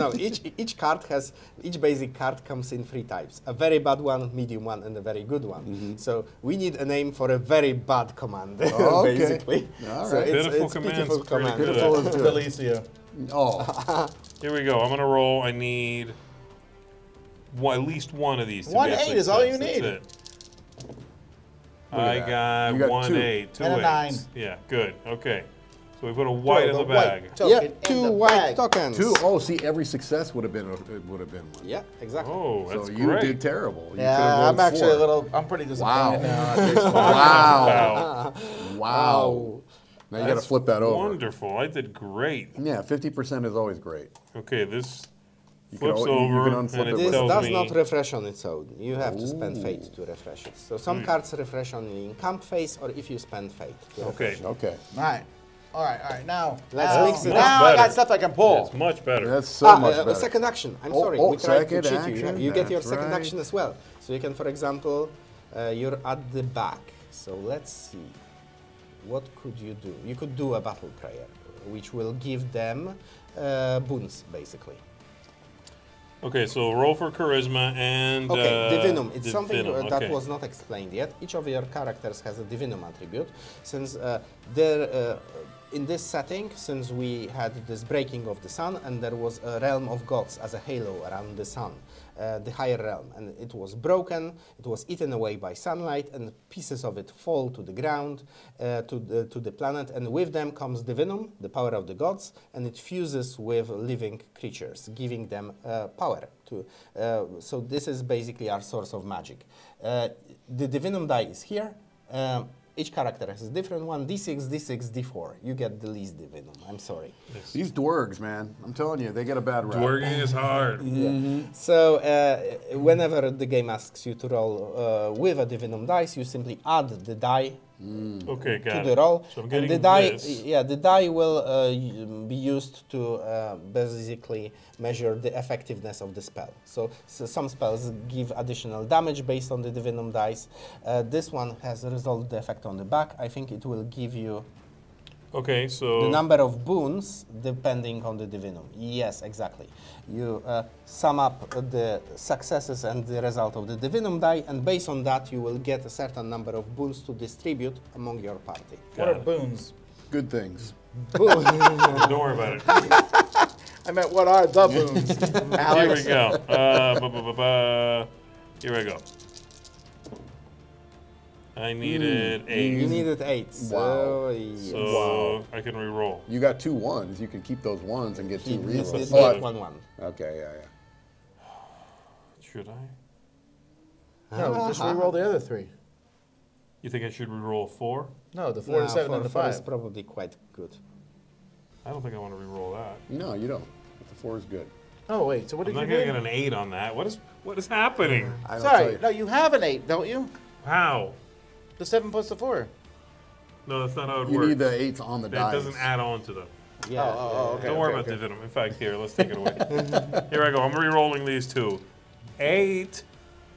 basic card comes in 3 types: a very bad one, medium one, and a very good one. So we need a name for a very bad command, Okay. basically. All So right. Pitiful it's command's pitiful pretty command. good. Pitiful is good. Delicia. Oh, Here we go. I'm gonna roll. I need at least one of these. To 1 be a 8 is all you success. need. That's it. I that. got You got 1 2. 8, 2 And a 8s. 9. Yeah, good. Okay, so we put a white in the bag. White token Yeah, in 2 the white bag. tokens. 2. Oh, see, every success would have been one. Yeah, exactly. Oh, that's So you great. did terrible. You could've Yeah, rolled I'm actually 4. a little. I'm pretty disappointed Wow. now. at this point. Wow. Wow. Wow. Now you got to That's flip that over. Wonderful. I did great. Yeah, 50% is always great. Okay, this can flips al- you over, can and unflip it it This tells does me. not refresh on its own. You have to spend fate to refresh it. So some cards refresh only in camp phase, or if you spend fate. To Okay, refresh it. Okay. All right. Now, Let's now, mix it now up. I got Better. stuff I can pull. it's much better. That's so much better. Second action. I'm Oh, sorry. oh, We tried to second cheat you. action, You get your that's second right. action as well. So you can, for example, you're at the back. So let's see. What could you do? You could do a battle prayer, which will give them boons, basically. Okay, so roll for charisma and Okay, divinum. It's something divinum, that okay. was not explained yet. Each of your characters has a divinum attribute. Since in this setting, since we had this breaking of the sun, and there was a realm of gods as a halo around the sun, the higher realm, and it was broken. It was eaten away by sunlight, and pieces of it fall to the ground, to the planet, and with them comes divinum, the power of the gods, and it fuses with living creatures, giving them power. So this is basically our source of magic. The divinum die is here. Each character has a different one, D6, D6, D4. You get the least divinum, I'm sorry. These dwarves, man, I'm telling you, they get a bad rap. Dwarging is hard. So whenever the game asks you to roll with a divinum dice, you simply add the die Okay, to got the it. roll. So I'm And getting the die, this. yeah, the die will be used to basically measure the effectiveness of the spell. So some spells give additional damage based on the divinum dice. This one has resolved the effect on the back. I think it will give you Okay, so the number of boons depending on the divinum. Yes, exactly. You sum up the successes and the result of the divinum die, and based on that, you will get a certain number of boons to distribute among your party. What are boons? Good things. Boons. don't worry about it. I meant, what are the boons? Here Alex. we go. Here I go. I needed 8. You needed 8. So, yes. So I can re-roll. You got 2 1s. You can keep those 1s and get 2 He rerolls. did Oh, get 1-1. Okay, yeah. Should I? No, just re-roll the other 3. You think I should re-roll 4? No, the 4 to 7 and the 4 is 5. probably quite good. I don't think I want to re-roll that. No, you don't. The 4 is good. Oh wait, so what I'm did not you going to get? get an 8 on that. What is happening? I don't tell Sorry, you. no, you have an 8, don't you? How? The 7 plus the 4. No, that's not how it You works. need the 8s on the It dice. doesn't add on to them. Yeah. okay. Don't worry about the dividend. In fact, here, let's take it away. Here I go. I'm re-rolling these 2. 8.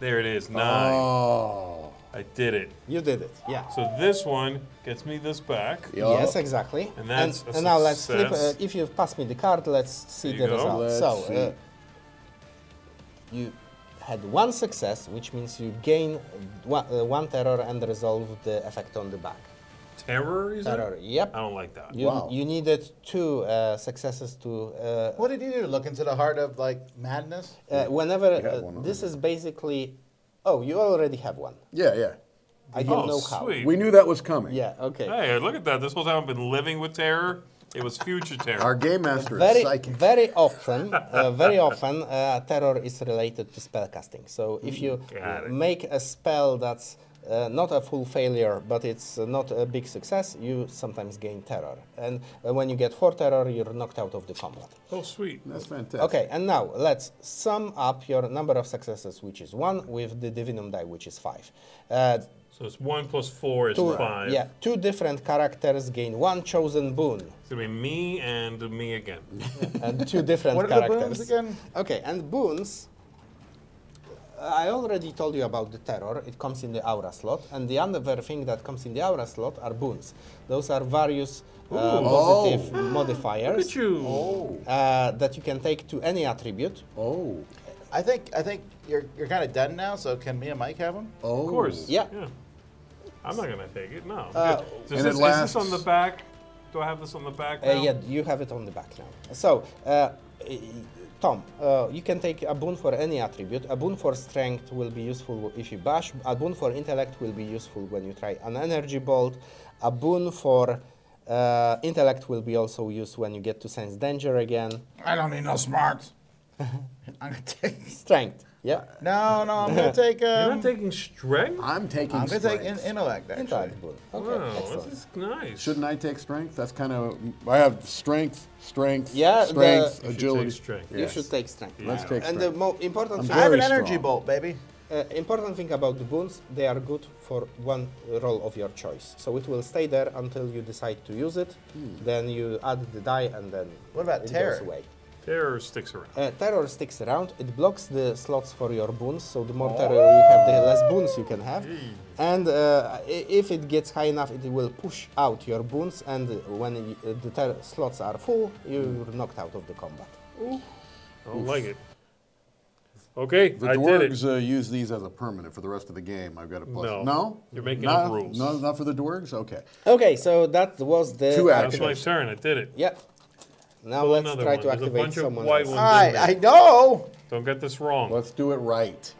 There it is. 9. Oh. I did it. You did it. Yeah. So this one gets me this back. Yup. Yes, exactly. And that's a now let's flip. success. If you've passed me the card, let's see There the you go. result. Let's So see. you had one success, which means you gain one terror and resolve the effect on the back. Terror, is Terror, it? yep. I don't like that. You needed 2 successes to... What did you do? Look into the heart of, like, madness? whenever... one this is basically... Oh, you already have one. Yeah, yeah. I don't know how. Sweet. We knew that was coming. Yeah, okay. Hey, look at that. This whole time I've been living with terror. It was future terror. Our game master is psychic. Very often, terror is related to spellcasting. So if you make a spell that's not a full failure, but it's not a big success, you sometimes gain terror. And when you get 4 terror, you're knocked out of the combat. Oh, sweet. That's fantastic. Okay, and now let's sum up your number of successes, which is 1, with the divinum die, which is 5. So it's 1 plus 4 is 5. Yeah, 2 different characters gain 1 chosen boon. It's going to be me and me again. And 2 different What are characters. the boons again? Okay, and boons, I already told you about the terror. It comes in the aura slot, and the other thing that comes in the aura slot are boons. Those are various positive modifiers Look at you. that you can take to any attribute. Oh. I think you're kind of done now, so can me and Mike have them? Oh. Of course. Yeah. I'm not going to take it, no. And Is it this lasts- on the back? Do I have this on the back now? Yeah, you have it on the back now. So, Tom, you can take a boon for any attribute. A boon for strength will be useful if you bash. A boon for intellect will be useful when you try an energy bolt. A boon for intellect will be also used when you get to sense danger again. I don't need no smarts. I'm gonna take. Strength, yeah. No, I'm gonna take. You're not taking strength? I'm taking I'm gonna take strength. intellect. Actually, Intellect boon. Okay, Wow, excellent. this is nice. Shouldn't I take strength? That's kind of... I have strength, Yeah, strength, You should agility. take strength. You should take strength. Let's take And strength. the more important I'm thing, I have an very energy strong. bolt, baby. important thing about the boons, they are good for one roll of your choice. So it will stay there until you decide to use it. Then you add the die, and then What about it terror? goes away. Terror sticks around. Terror sticks around. It blocks the slots for your boons, so the more terror you have, the less boons you can have. And if it gets high enough, it will push out your boons, and when the terror slots are full, you're knocked out of the combat. I don't like it. Okay, The I did it. dwarves use these as a permanent for the rest of the game. I've got a plus. No. No? You're making not, up rules. No, not for the dwarves? Okay. Okay, so that was the... 2 That's my actions. turn. I did it. Yeah. Now Pull let's another try one. to There's a activate bunch of someone white else. ones. I know. Don't get this wrong. Let's do it right.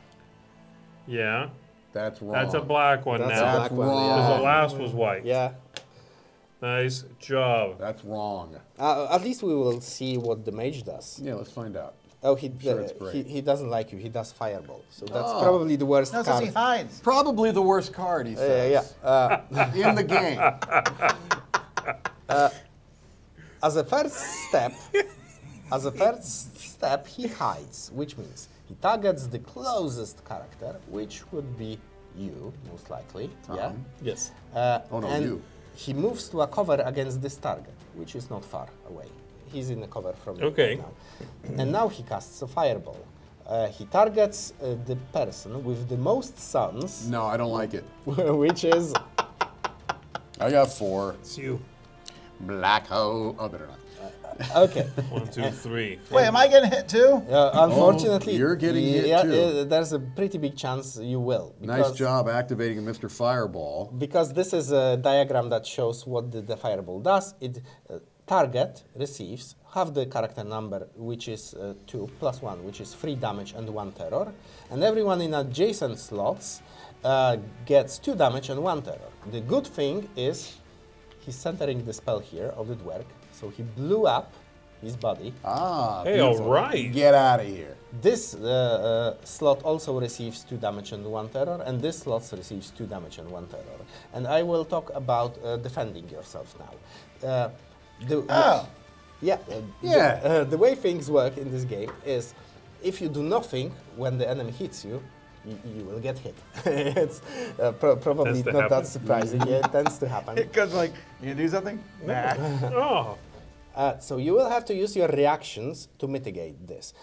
Yeah, That's wrong. that's a black one That's a now. black one, Because yeah. the last was white. Yeah. Nice job. That's wrong. At least we will see what the mage does. Yeah, let's find out. Oh, sure it's great. he doesn't like you. He does fireball. So that's Oh. probably the worst No, since card. he hides. Probably the worst card, he says. In the game. As a first step, he hides, which means he targets the closest character, which would be you, most likely. Yeah. Yes. Oh, no, and you. he moves to a cover against this target, which is not far away. He's in a cover from you Okay. now. And now he casts a fireball. He targets the person with the most suns, No, I don't like it. which is I got 4. It's you. Black hole. Oh, better not. okay. 1, 2, 3. Wait, am I getting hit too? Unfortunately, you're getting hit too. There's a pretty big chance you will. Nice job activating Mr. Fireball. Because this is a diagram that shows what the fireball does. It target receives half the character number, which is 2, plus 1, which is 3 damage and 1 terror. And everyone in adjacent slots gets 2 damage and 1 terror. The good thing is he's centering the spell here of the dwerg, so he blew up his body. Ah, Hey, beautiful. all right. Get out of here. This slot also receives 2 damage and 1 terror, and this slot receives 2 damage and 1 terror. And I will talk about defending yourself now. The way things work in this game is if you do nothing when the enemy hits you, you will get hit. It's probably Tends to not happen. that surprising. Yeah, it tends to happen. Because like, you do something? Nah. Oh, So you will have to use your reactions to mitigate this.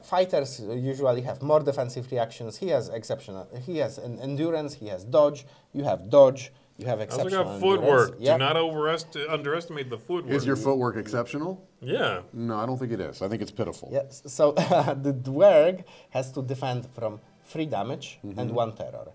Fighters usually have more defensive reactions. He has exceptional. He has an endurance. He has dodge. You have dodge. You have I also exceptional got endurance. footwork. Yep. Do not underestimate the footwork. Is your footwork exceptional? Yeah. No, I don't think it is. I think it's pitiful. Yes. So the dwerg has to defend from 3 damage and 1 terror.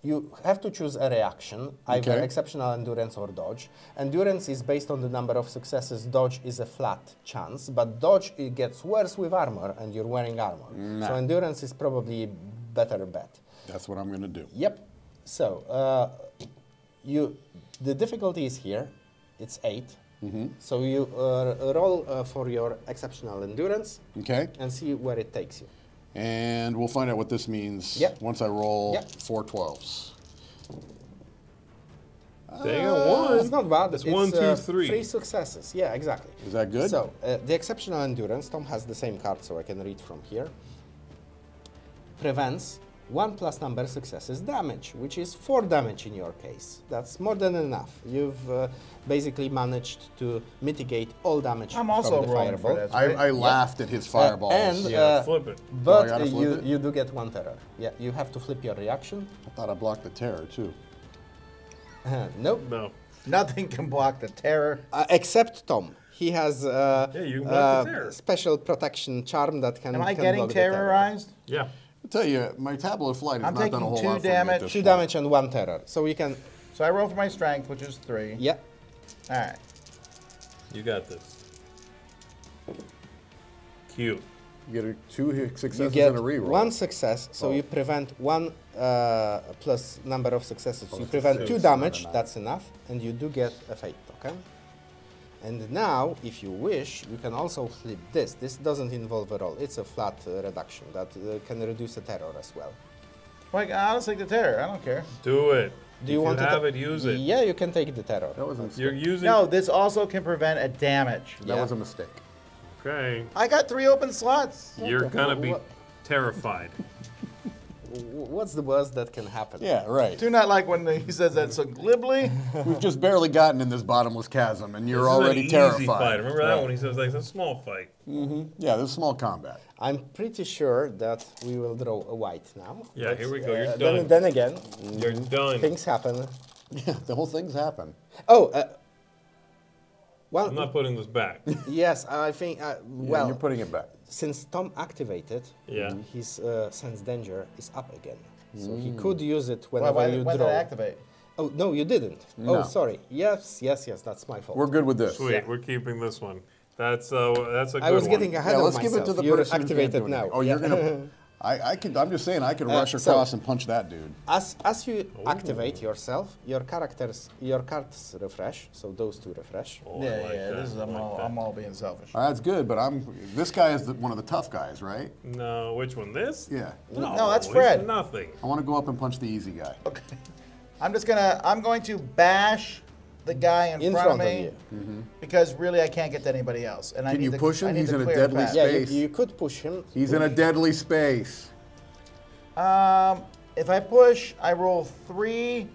You have to choose a reaction, either Okay. exceptional endurance or dodge. Endurance is based on the number of successes. Dodge is a flat chance, but dodge it gets worse with armor, and you're wearing armor. Nah. So endurance is probably a better bet. That's what I'm going to do. Yep. So the difficulty is here. It's 8. So you roll for your exceptional endurance Okay. and see where it takes you. And we'll find out what this means Yep. once I roll Yep. 4 12s. They got one. It's not bad. It's 1, 2, 3. 3 successes. Yeah, exactly. Is that good? So the exceptional endurance, Tom has the same card, so I can read from here. Prevents 1 plus number successes damage, which is 4 damage in your case. That's more than enough. You've basically managed to mitigate all damage I'm from also the rolling for fireball. that. I laughed at his fireballs. and Yeah, flip it. but Oh, I gotta flip it? you do get 1 terror. Yeah, you have to flip your reaction. I thought I blocked the terror too. Nope. No. Nothing can block the terror. Except Tom. He has you can block the terror. special protection charm that can. Am I can getting block the terror. terrorized? Yeah. I'll tell you, my tableau of flight has I'm not done a taking whole 2 lot for me at damage. this 2 point. damage and 1 terror. So we can. So I roll for my strength, which is 3. Yeah. All right. You got this. Cute. You get 2 successes You get and a reroll. 1 success, so Oh. you prevent 1 plus number of successes. You it's prevent 6, 2 not damage. enough. That's enough, and you do get a fate token. And now, if you wish, you can also flip this. This doesn't involve a roll. It's a flat reduction that can reduce a terror as well. Like, I'll take the terror. I don't care. Do it. Do you if want you to have it, use it. Yeah, you can take the terror. That was a mistake. You're using. No, this also can prevent a damage. That Yeah. was a mistake. Okay. I got 3 open slots. You're gonna be what- terrified. What's the worst that can happen? Yeah, right. Do not like when he says that so glibly. We've just barely gotten in this bottomless chasm, and you're This is an already easy terrified. Fight. Remember that Right. when he says like it's a small fight. Yeah, this is small combat. I'm pretty sure that we will draw a white now. Yeah, but, here we go. You're then, done. then again, You're done. things happen. Yeah, the whole thing's happened. Oh, well, I'm not putting this back. yes, I think. Yeah, Well, you're putting it back. since Tom activated, Yeah. his sense danger is up again, so he could use it whenever Why, you when draw. did I activate? Oh no, you didn't. No. Oh, sorry. Yes, that's my fault. We're good with this. Sweet. We're keeping this one. That's a good I was one. getting ahead Yeah, of let's myself. give it to the You're person who can't activated do now. anything. Oh, you're gonna. I'm just saying, I could rush so- across and punch that dude. As you activate yourself, your cards refresh. So those 2 refresh. Oh, I Yeah, like yeah. that. This is I like that. I'm all being selfish. That's good, but this guy is one of the tough guys, right? No, which one? This? Yeah. No, that's he's Fred. Nothing. I want to go up and punch the easy guy. Okay. I'm going to bash the guy in front of me because really I can't get to anybody else. And I Can need you to, push him? I need He's to in a clear deadly path. Yeah, space. you could push him. He's in a deadly space. If I push, I roll 3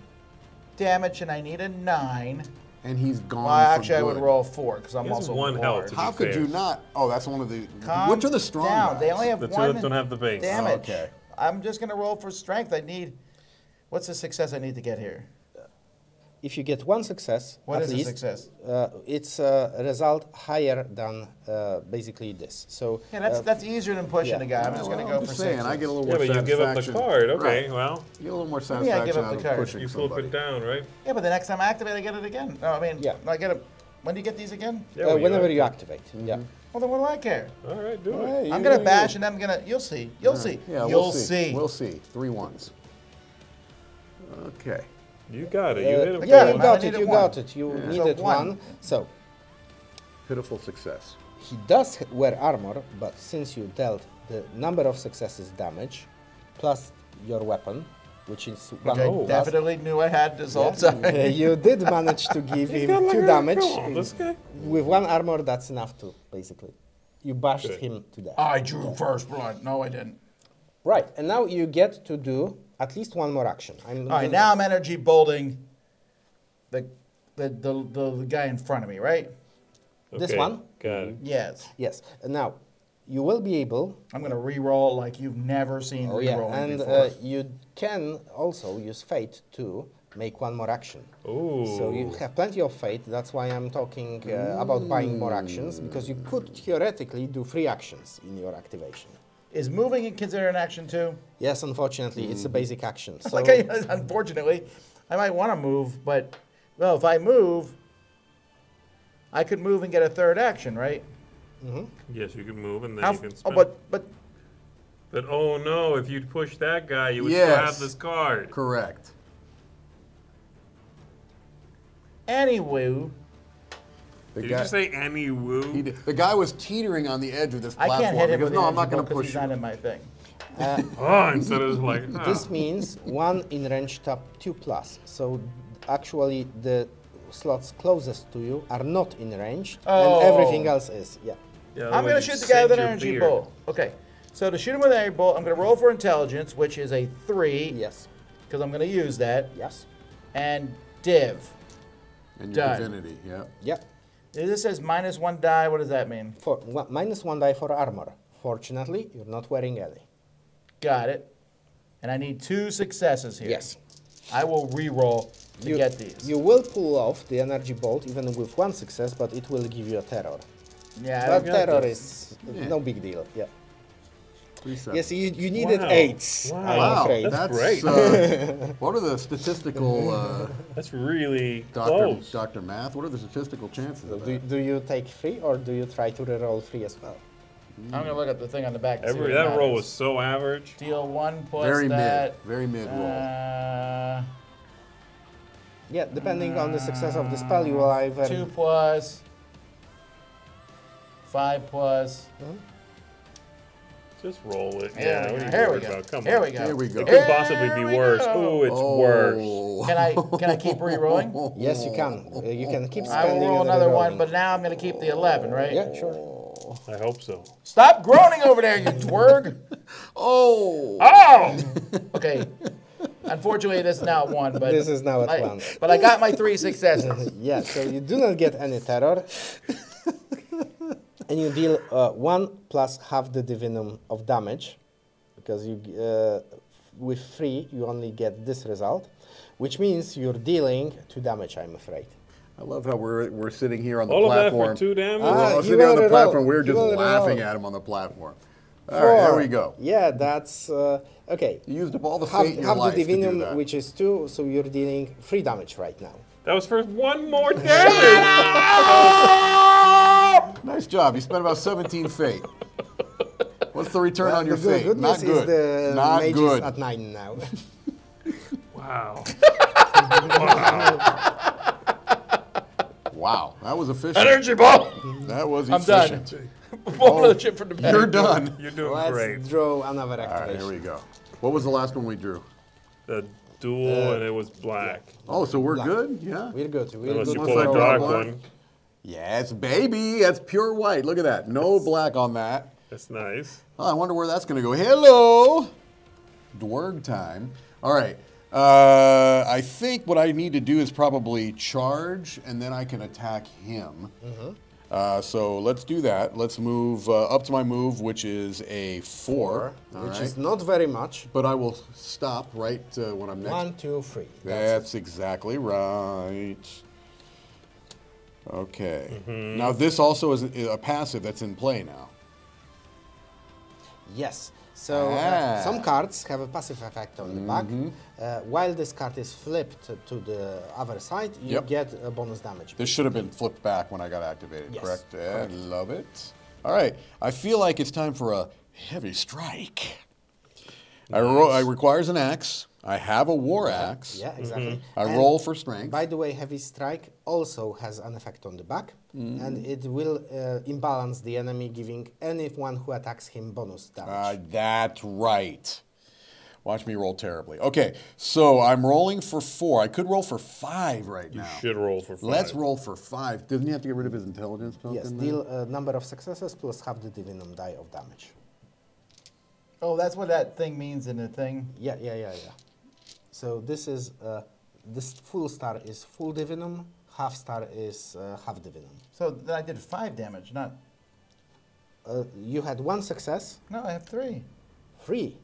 damage and I need a 9. And he's gone. Well, actually, I for would good. roll 4 because I'm He has also 1 health. barred. How be could fair. you not? Oh, that's one of the. Calm Which are the strong down. guys? They only have The two 1 that don't have the base. damage. Okay. I'm just going to roll for strength. I need. What's the success I need to get here? If you get 1 success, What at is a least, success? It's a result higher than basically this. So Yeah, that's easier than pushing yeah. a guy. I'm just Well, going to go I'm for just saying, 6. I get a little Yeah, more but you give up the satisfaction. card. Okay, Right. well, You get a little more me, I satisfaction give up out the of card. pushing you flip somebody. it down, right? Yeah, but the next time I activate, I get it again. No, I mean, Yeah. I get it. When do you get these again? Yeah, well, whenever you you activate, yeah. Well, then what do I care? All right, do Hey, it. you I'm going do to bash you. and then I'm going to. You'll see. You'll see. Yeah, You'll we'll see. see. We'll see. 3 1s. Okay. You got it. You hit him. I Yeah, got you it. got I it. needed You one. got it. You Yeah. needed So 1. 1. So Pitiful success. he does wear armor, but since you dealt the number of successes damage plus your weapon, which is Which 1 I plus, definitely knew I had this whole time. you did manage to give He's him got like 2 a- damage. come on, this guy. With 1 armor, that's enough to basically. You bashed Good. him to death. I drew first blood. No, I didn't. Right, and now you get to do at least 1 more action. All right, now I'm energy bolting the guy in front of me, right? This Okay, one? Got it. Yes. Yes. And now you will be able. I'm going to re-roll like you've never seen Oh yeah, re-rolling and before. you can also use fate to make one more action. Ooh. So you have plenty of fate. That's why I'm talking about buying more actions, because you could theoretically do 3 actions in your activation. Is moving considered an action too? Yes, unfortunately, it's a basic action. So Like, unfortunately, I might want to move, but well, if I move, I could move and get a 3rd action, right? Yes, you can move and then How, you can oh, spend. but Oh no, if you'd push that guy, you would Yes. still have this card. Correct. anyway, The Did guy, you just say any woo? he did- the guy was teetering on the edge of this I platform. can't hit him because, with no, I'm not going going to push he's you. not in my thing. Oh, instead of like, this means 1 in range top 2+. So actually the slots closest to you are not in range, Oh. and everything else is. Yeah. yeah, I'm going to shoot the guy with an energy bolt. Okay, so to shoot him with an energy bolt, I'm going to roll for intelligence, which is a 3, Yes. because I'm going to use that, Yes. and div. And your Done. divinity, yeah. Yeah. This says -1 die. What does that mean? For -1 die for armor. Fortunately, you're not wearing any. Got it. And I need 2 successes here. Yes. I will re-roll to get these. You will pull off the energy bolt even with 1 success, but it will give you a terror. Yeah, I But don't got terror this. is no big deal. Yeah. 3 seconds. Yes, you needed Wow. 8s. Wow. I'm Wow, afraid. That's great. What are the statistical, That's really Dr. close. Dr. Math? What are the statistical chances of Do, that? do you take 3 or do you try to reroll 3 as well? I'm going to look at the thing on the back. to see what That roll matters. was so average. Deal 1 plus Very that. mid. Very mid roll. Yeah, depending on the success of the spell, you will either 2 plus. 5 plus. Just roll it. Here Yeah, we what are go. you Here we worried go. about? Come Here on. we go. Here we go. It could possibly be Here we worse. go. Oh, it's worse. Can I keep re-rolling? Yes, you can. You can keep I spending will roll and another rerolling. one, but now I'm going to keep the 11, right? Yeah, sure. I hope so. Stop groaning over there, you twerg. Oh! Oh! Okay. Unfortunately, this is now 1, but This is now at 1. But I got my 3 successes. Yeah, so you do not get any terror. And you deal 1 plus half the divinum of damage, because you with 3 you only get this result, which means you're dealing 2 damage, I'm afraid. I love how we're sitting here on the All of that platform. for 2 damage? We're all you sitting on rolled the it platform. out. We're You just rolled it laughing out. at him on the platform. All right, there we go. Yeah, that's okay. You used up all the Half, fate in your half life the to do divinum, that. which is 2, so you're dealing 3 damage right now. That was for 1 more damage. Nice job. You spent about 17 fate. What's the return on your the fate? good Not news is good. the Not mage good. is at 9 now. Wow. Wow, that was efficient. Energy ball! That was I'm done. efficient. Pull another chip from the bag. You're done. You're doing Let's great. draw another All right, activation. here we go. What was the last one we drew? The duel and it was black. Oh, so we're Black. good? Yeah. We're good. We're Unless good you Unless pull I a draw dark black. one. Yes, baby. That's pure white. Look at that. No black on that. That's nice. Oh, I wonder where that's going to go. Hello. Dwerg time. All right. I think what I need to do is probably charge, and then I can attack him. So let's do that. Let's move up to my move, which is a 4. Which is not very much. But I will stop right when I'm next. 1, 2, 3. That's exactly right. Okay. Now this also is a passive that's in play now. Yes. So some cards have a passive effect on the back. While this card is flipped to the other side, you get a bonus damage. This should have been flipped back when I got activated, Yes, correct? Yeah, correct. love it. All right. I feel like it's time for a heavy strike. I requires an axe. I have a war axe. Yeah, exactly. I And roll for strength. by the way, heavy strike also has an effect on the back, and it will imbalance the enemy, giving anyone who attacks him bonus damage. That's right. Watch me roll terribly. Okay, so I'm rolling for 4. I could roll for 5 right You now. should roll for 5. Let's roll for 5. Doesn't he have to get rid of his intelligence token? Yes, then? deal a number of successes plus half the divinum die of damage. Oh, that's what that thing means in the thing. Yeah. So this is this full star is full divinum, half star is half divinum. So then I did 5 damage, not... You had 1 success, No, I have 3. 3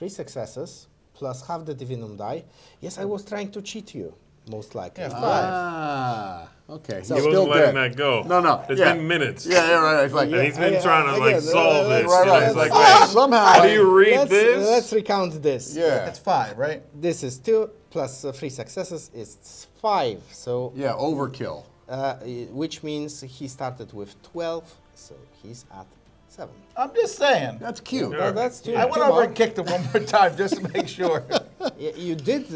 successes plus half the divinum die. Yes, I was trying to cheat you, most likely. Yeah, 5. Ah, okay. So- He He's wasn't still letting dead. that go. No. It's yeah. been minutes. Yeah, right. It's like And he's been Yeah, trying to like again, solve this. right, you know, right. He's like, Ah, wait, somehow. how do you read let's, this? Let's recount this. Yeah. It's 5, right? This is 2 plus 3 successes is 5. So, Yeah, overkill. which means he started with 12, so he's at 7. I'm just saying. That's cute. Yeah. That's too, I went too over long. and kicked him one more time just to make sure. You did.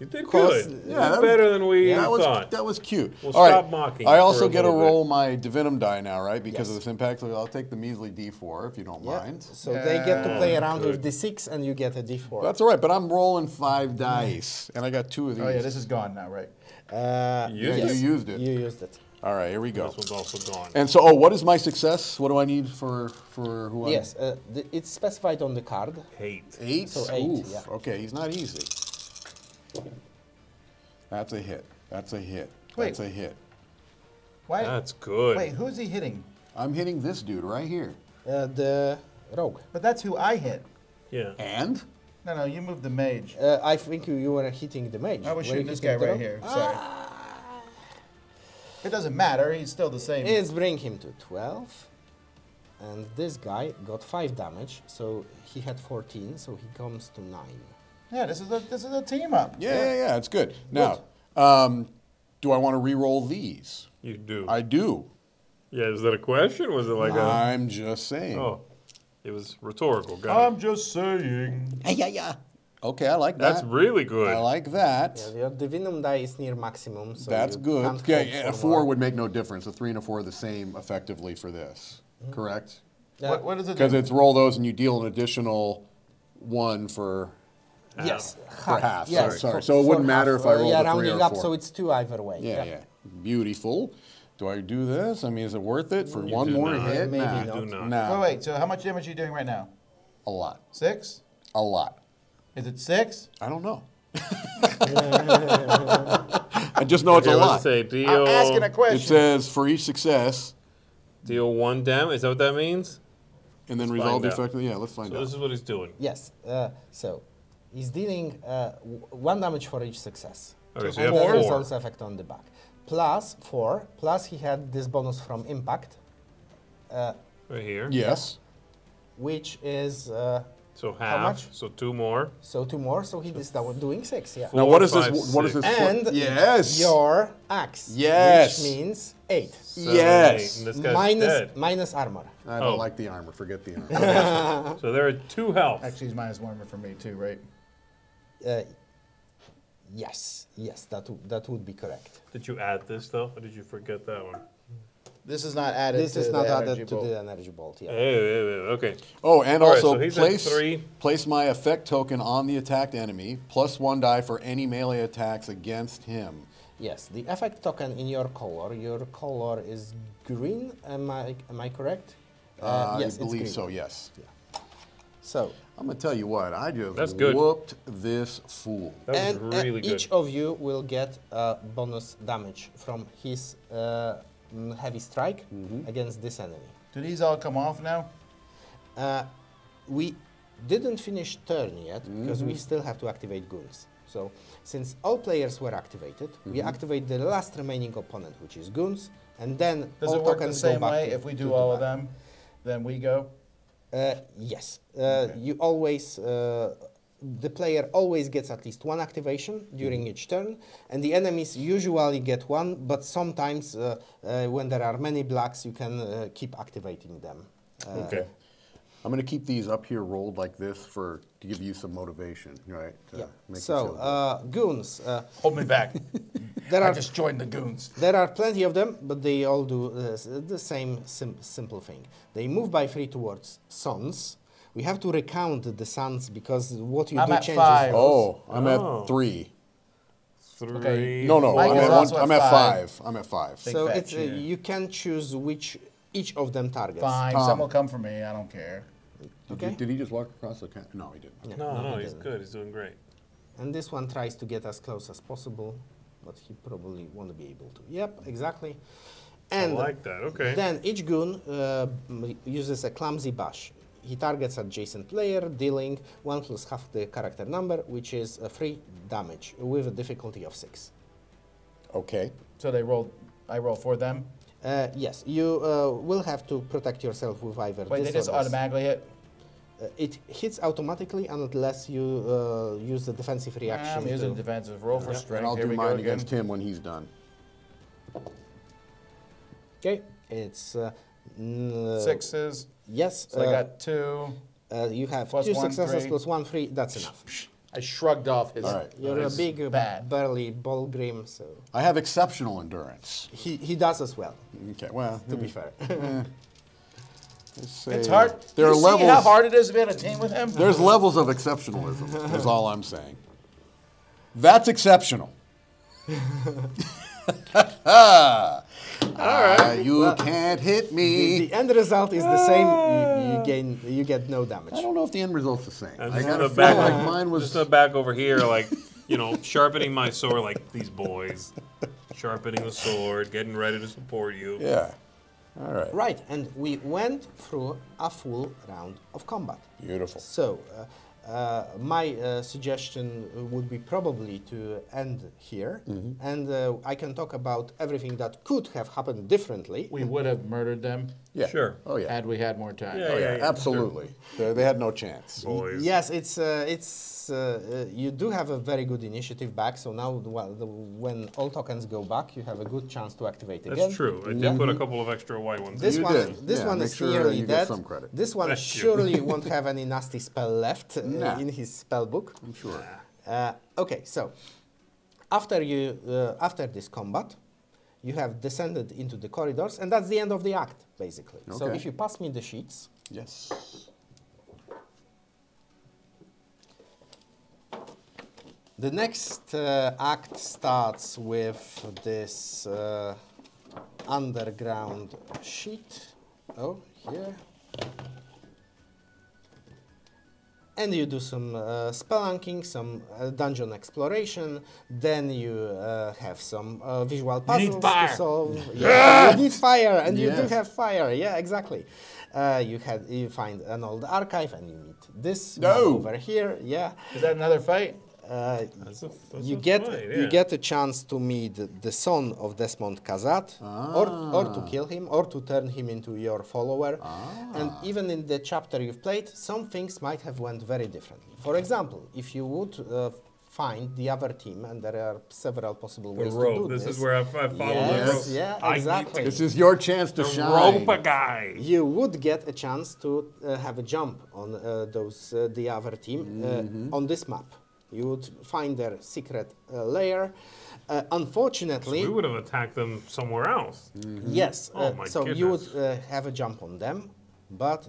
You did Cause- good. Yeah, You that did was- better than we That was thought. that was cute. We'll All stop right. mocking I it also for a get to little bit. roll my divinum die now, right? Because of Yes. this impact. So I'll take the measly D4 if you don't Yeah. mind. So they get to play around good. with D6 and you get a D4. That's all right, but I'm rolling 5 dice, and I got 2 of these. Oh, yeah, this is gone now, right? You Yeah, used you used it. You used it. All right, here we go. This one's also gone. And so, what is my success? What do I need for who I? Yes, it's specified on the card. 8. 8. So 8, Oof. yeah. Okay, he's not easy. That's a hit. That's a hit. Wait. That's a hit. Why? That's good. Wait, who's he hitting? I'm hitting this dude right here. The rogue. But that's who I hit. Yeah. And? No, you moved the mage. I think you were hitting the mage. I was Were you shooting this hitting guy the right rogue? here. Sorry. It doesn't matter. He's still the same. Let's bring him to 12. And this guy got 5 damage, so he had 14, so he comes to 9. Yeah, this is a team up. Yeah, it's good. Now, do I want to re-roll these? You do. I do. Yeah, is that a question? Was it like a... I'm just saying. Oh, it was rhetorical. Got it. I'm just saying. Yeah. Okay, I like That's that. really good. I like that. Yeah, your divinum die is near maximum, so That's you good. can't Yeah, hope a for 4 more. would make no difference. A 3 and a 4 are the same effectively for this. Correct? Yeah. What does it Because do? it's roll those and you deal an additional 1 for Yes, half. Yes, Sorry. for- So it wouldn't for matter half. if I rolled yeah, a 3 rounding or a up, 4. so it's 2 either way. Yeah. Beautiful. Do I do this? I mean, is it worth it for You one do more not. hit? Maybe Nah. not. Do not. Nah. Wait, so how much damage are you doing right now? A lot. 6? A lot. Is it 6? I don't know. I just know it's Okay, a let's lot. say deal, I'm asking a It question. says for each success, deal 1 damage. Is that what that means? and then Let's resolve the find out. effect. Yeah, let's find So out. this is what he's doing. Yes. So he's dealing 1 damage for each success. Okay, so you And have then 4. results effect on the back. Plus 4. Plus he had this bonus from impact, Right here. Yes. which is So How half. much? So 2 more. so 2 more. So he is now doing 6. Yeah. Four, Now, what is five, this? What is this? six. And yes. your axe. Yes. Which means 8. 7, Yes. 8, and this guy's dead. Minus armor. I don't Oh. like the armor. Forget the armor. So there are 2 health. Actually, he's -1 for me too, right? Yes. That would be correct. Did you add this though, or did you forget that one? This is not added This to is not the added energy to bolt. the energy bolt. Yeah. Okay. Oh, and All right, also so he's at 3. place my effect token on the attacked enemy, plus 1 die for any melee attacks against him. Yes, the effect token in your color. Your color is green. Am I correct? Yes, I believe it's so. green. Yes. So, I'm gonna tell you what. I just That's good. whooped this fool. That was and really good. each of you will get bonus damage from his heavy strike against this enemy. Do these all come off now? We didn't finish turn yet because we still have to activate goons. So, since all players were activated, we activate the last remaining opponent, which is goons, and then Does all it work the tokens go same back way? to- If we to do the all of back. them, then we go? Yes. You always, the player always gets at least 1 activation during each turn, and the enemies usually get 1, but sometimes when there are many blacks, you can keep activating them. Okay. I'm gonna keep these up here rolled like this to give you some motivation, right? To Yeah. make you So, feel good. goons. Hold me back. There I are just joined the goons. There are plenty of them, but they all do the same simple thing. They move by 3 towards suns. We have to recount the suns because what you I'm do at changes. 5. Oh, I'm Oh. at 3. 3. Okay. No, Mike is also I'm at at 5. 5. I'm at 5. Big So fat it's cheater. you can choose which each of them targets. Fine, Tom. some will come for me. I don't care. Okay. Did he just walk across the camp? No, he didn't. No, he he's didn't. good. He's doing great. And this one tries to get as close as possible, but he probably won't be able to. Yep, exactly. And I like that. Okay. then each goon uses a clumsy bash. He targets adjacent player, dealing 1 plus half the character number, which is 3 damage with a difficulty of 6. Okay. So I roll for them? Yes, you will have to protect yourself with either Wait, this they just or this. automatically hit? It hits automatically unless you use the defensive reaction. I'm using defensive. Roll for strength. And I'll Here do we go mine again. against him when he's done. Okay, it's 6s. yes. So I got 2. You have plus 2 1, successes 3. plus 1, 3. That's enough. I shrugged off his. All right. You're a big, bad. burly Bolgrim, so I have exceptional endurance. he does as well. Okay, well, To be fair. let's say It's hard. There you are see levels. how hard it is to be on a team with him? There's levels of exceptionalism. That's all I'm saying. That's exceptional. You can't hit me. The end result is the same. You get no damage. I don't know if the end result's the same. And I just gotta the feel back, like mine was. just the back over here, like, sharpening my sword like these boys. Sharpening the sword, getting ready to support you. Yeah. All right. Right, and we went through a full round of combat. Beautiful. So, my suggestion would be probably to end here, and I can talk about everything that could have happened differently. We would have murdered them Yeah. Sure. Oh yeah. had we had more time. Yeah, Oh yeah. yeah, Absolutely. They had no chance. Boys. Yes, you do have a very good initiative back. So now, when all tokens go back, you have a good chance to activate again. That's true. I did put a couple of extra white ones This in. You one, did. this Yeah, one make is sure, nearly you get dead. some credit. This one Thank you. surely won't have any nasty spell left Nah. in his spell book. I'm sure. Okay, so after this combat, you have descended into the corridors, and that's the end of the act, basically. So Okay. if you pass me the sheets, Yes. the next act starts with this underground sheet. Oh, here. And you do some spelunking, some dungeon exploration. Then you have some visual puzzles need fire. to solve. Yeah, you need fire, and you do Yes. have fire. Yeah, exactly. You find an old archive, and you meet this No. one over here. Yeah. Is that another fight? That's You a get fight, you yeah. get a chance to meet the son of Desmond Kazat, or to kill him, or to turn him into your follower. And even in the chapter you've played, some things might have went very differently. For example, if you would find the other team, and there are several possible The ways to rope. do This this. is where I follow Yes, the rope. yeah, I need exactly. This is your chance to to shine. rope a guy. You would get a chance to have a jump on the other team on this map. You would find their secret lair. Unfortunately, We would have attacked them somewhere else. yes. Oh my so you would goodness. have a jump on them, but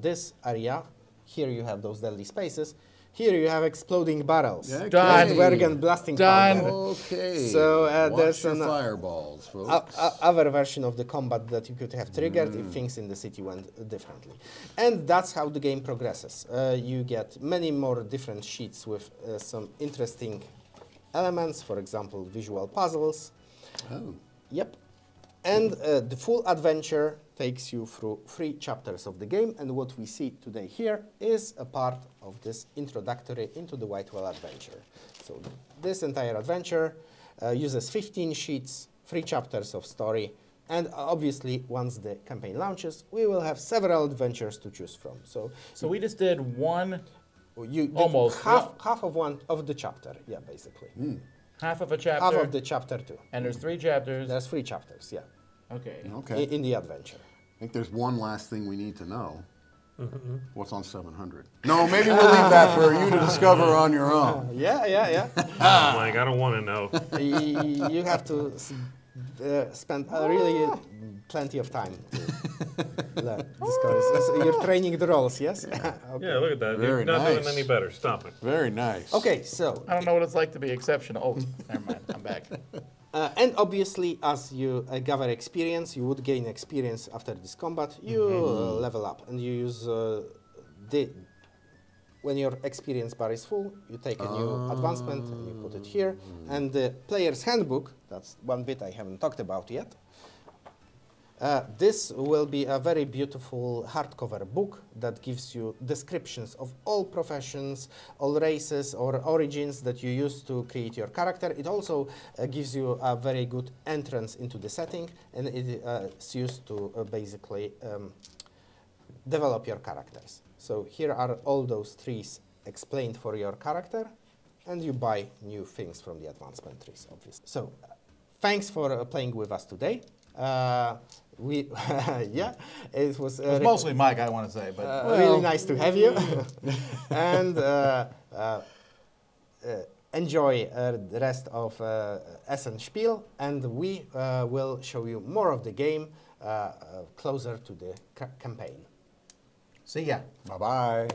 this area here you have those deadly spaces. Here you have exploding barrels. Yeah, Done. And Wergen blasting Done. powder. Okay. So, Watch there's your an- fireballs, folks. Other version of the combat that you could have triggered if things in the city went differently. And that's how the game progresses. You get many more different sheets with some interesting elements, for example, visual puzzles. Oh. Yep. And the full adventure takes you through 3 chapters of the game, and what we see today here is a part of this introductory into the Whitewell adventure. So this entire adventure uses 15 sheets, 3 chapters of story, and obviously once the campaign launches, we will have several adventures to choose from. So So we just did one, you did Almost, half of one of the chapter, yeah, basically. half of a chapter, Half of the chapter 2. and there's 3 chapters. There's 3 chapters, yeah, Okay. Okay. in the adventure. I think there's one last thing we need to know. What's on 700? No, maybe we'll leave that for you to discover on your own. Yeah. I'm like, I don't want to know. You have to spend really plenty of time to learn discover. So you're training the roles, yes? Okay. Yeah, look at that. Very You're not nice. doing any better. Stop it. Very nice. Okay, so, I don't know what it's like to be exceptional. Oh, never mind. I'm back. and obviously, as you gather experience, you would gain experience after this combat. You level up, and you use when your experience bar is full, you take a new advancement and you put it here. And the player's handbook, that's one bit I haven't talked about yet, This will be a very beautiful hardcover book that gives you descriptions of all professions, all races or origins that you use to create your character. It also gives you a very good entrance into the setting, and it's used to basically develop your characters. So here are all those trees explained for your character, and you buy new things from the advancement trees, obviously. So thanks for playing with us today. Yeah, it was mostly Mike, I want to say, but really nice to have you. And enjoy the rest of Essen Spiel, and we will show you more of the game closer to the campaign. see ya. Bye-bye.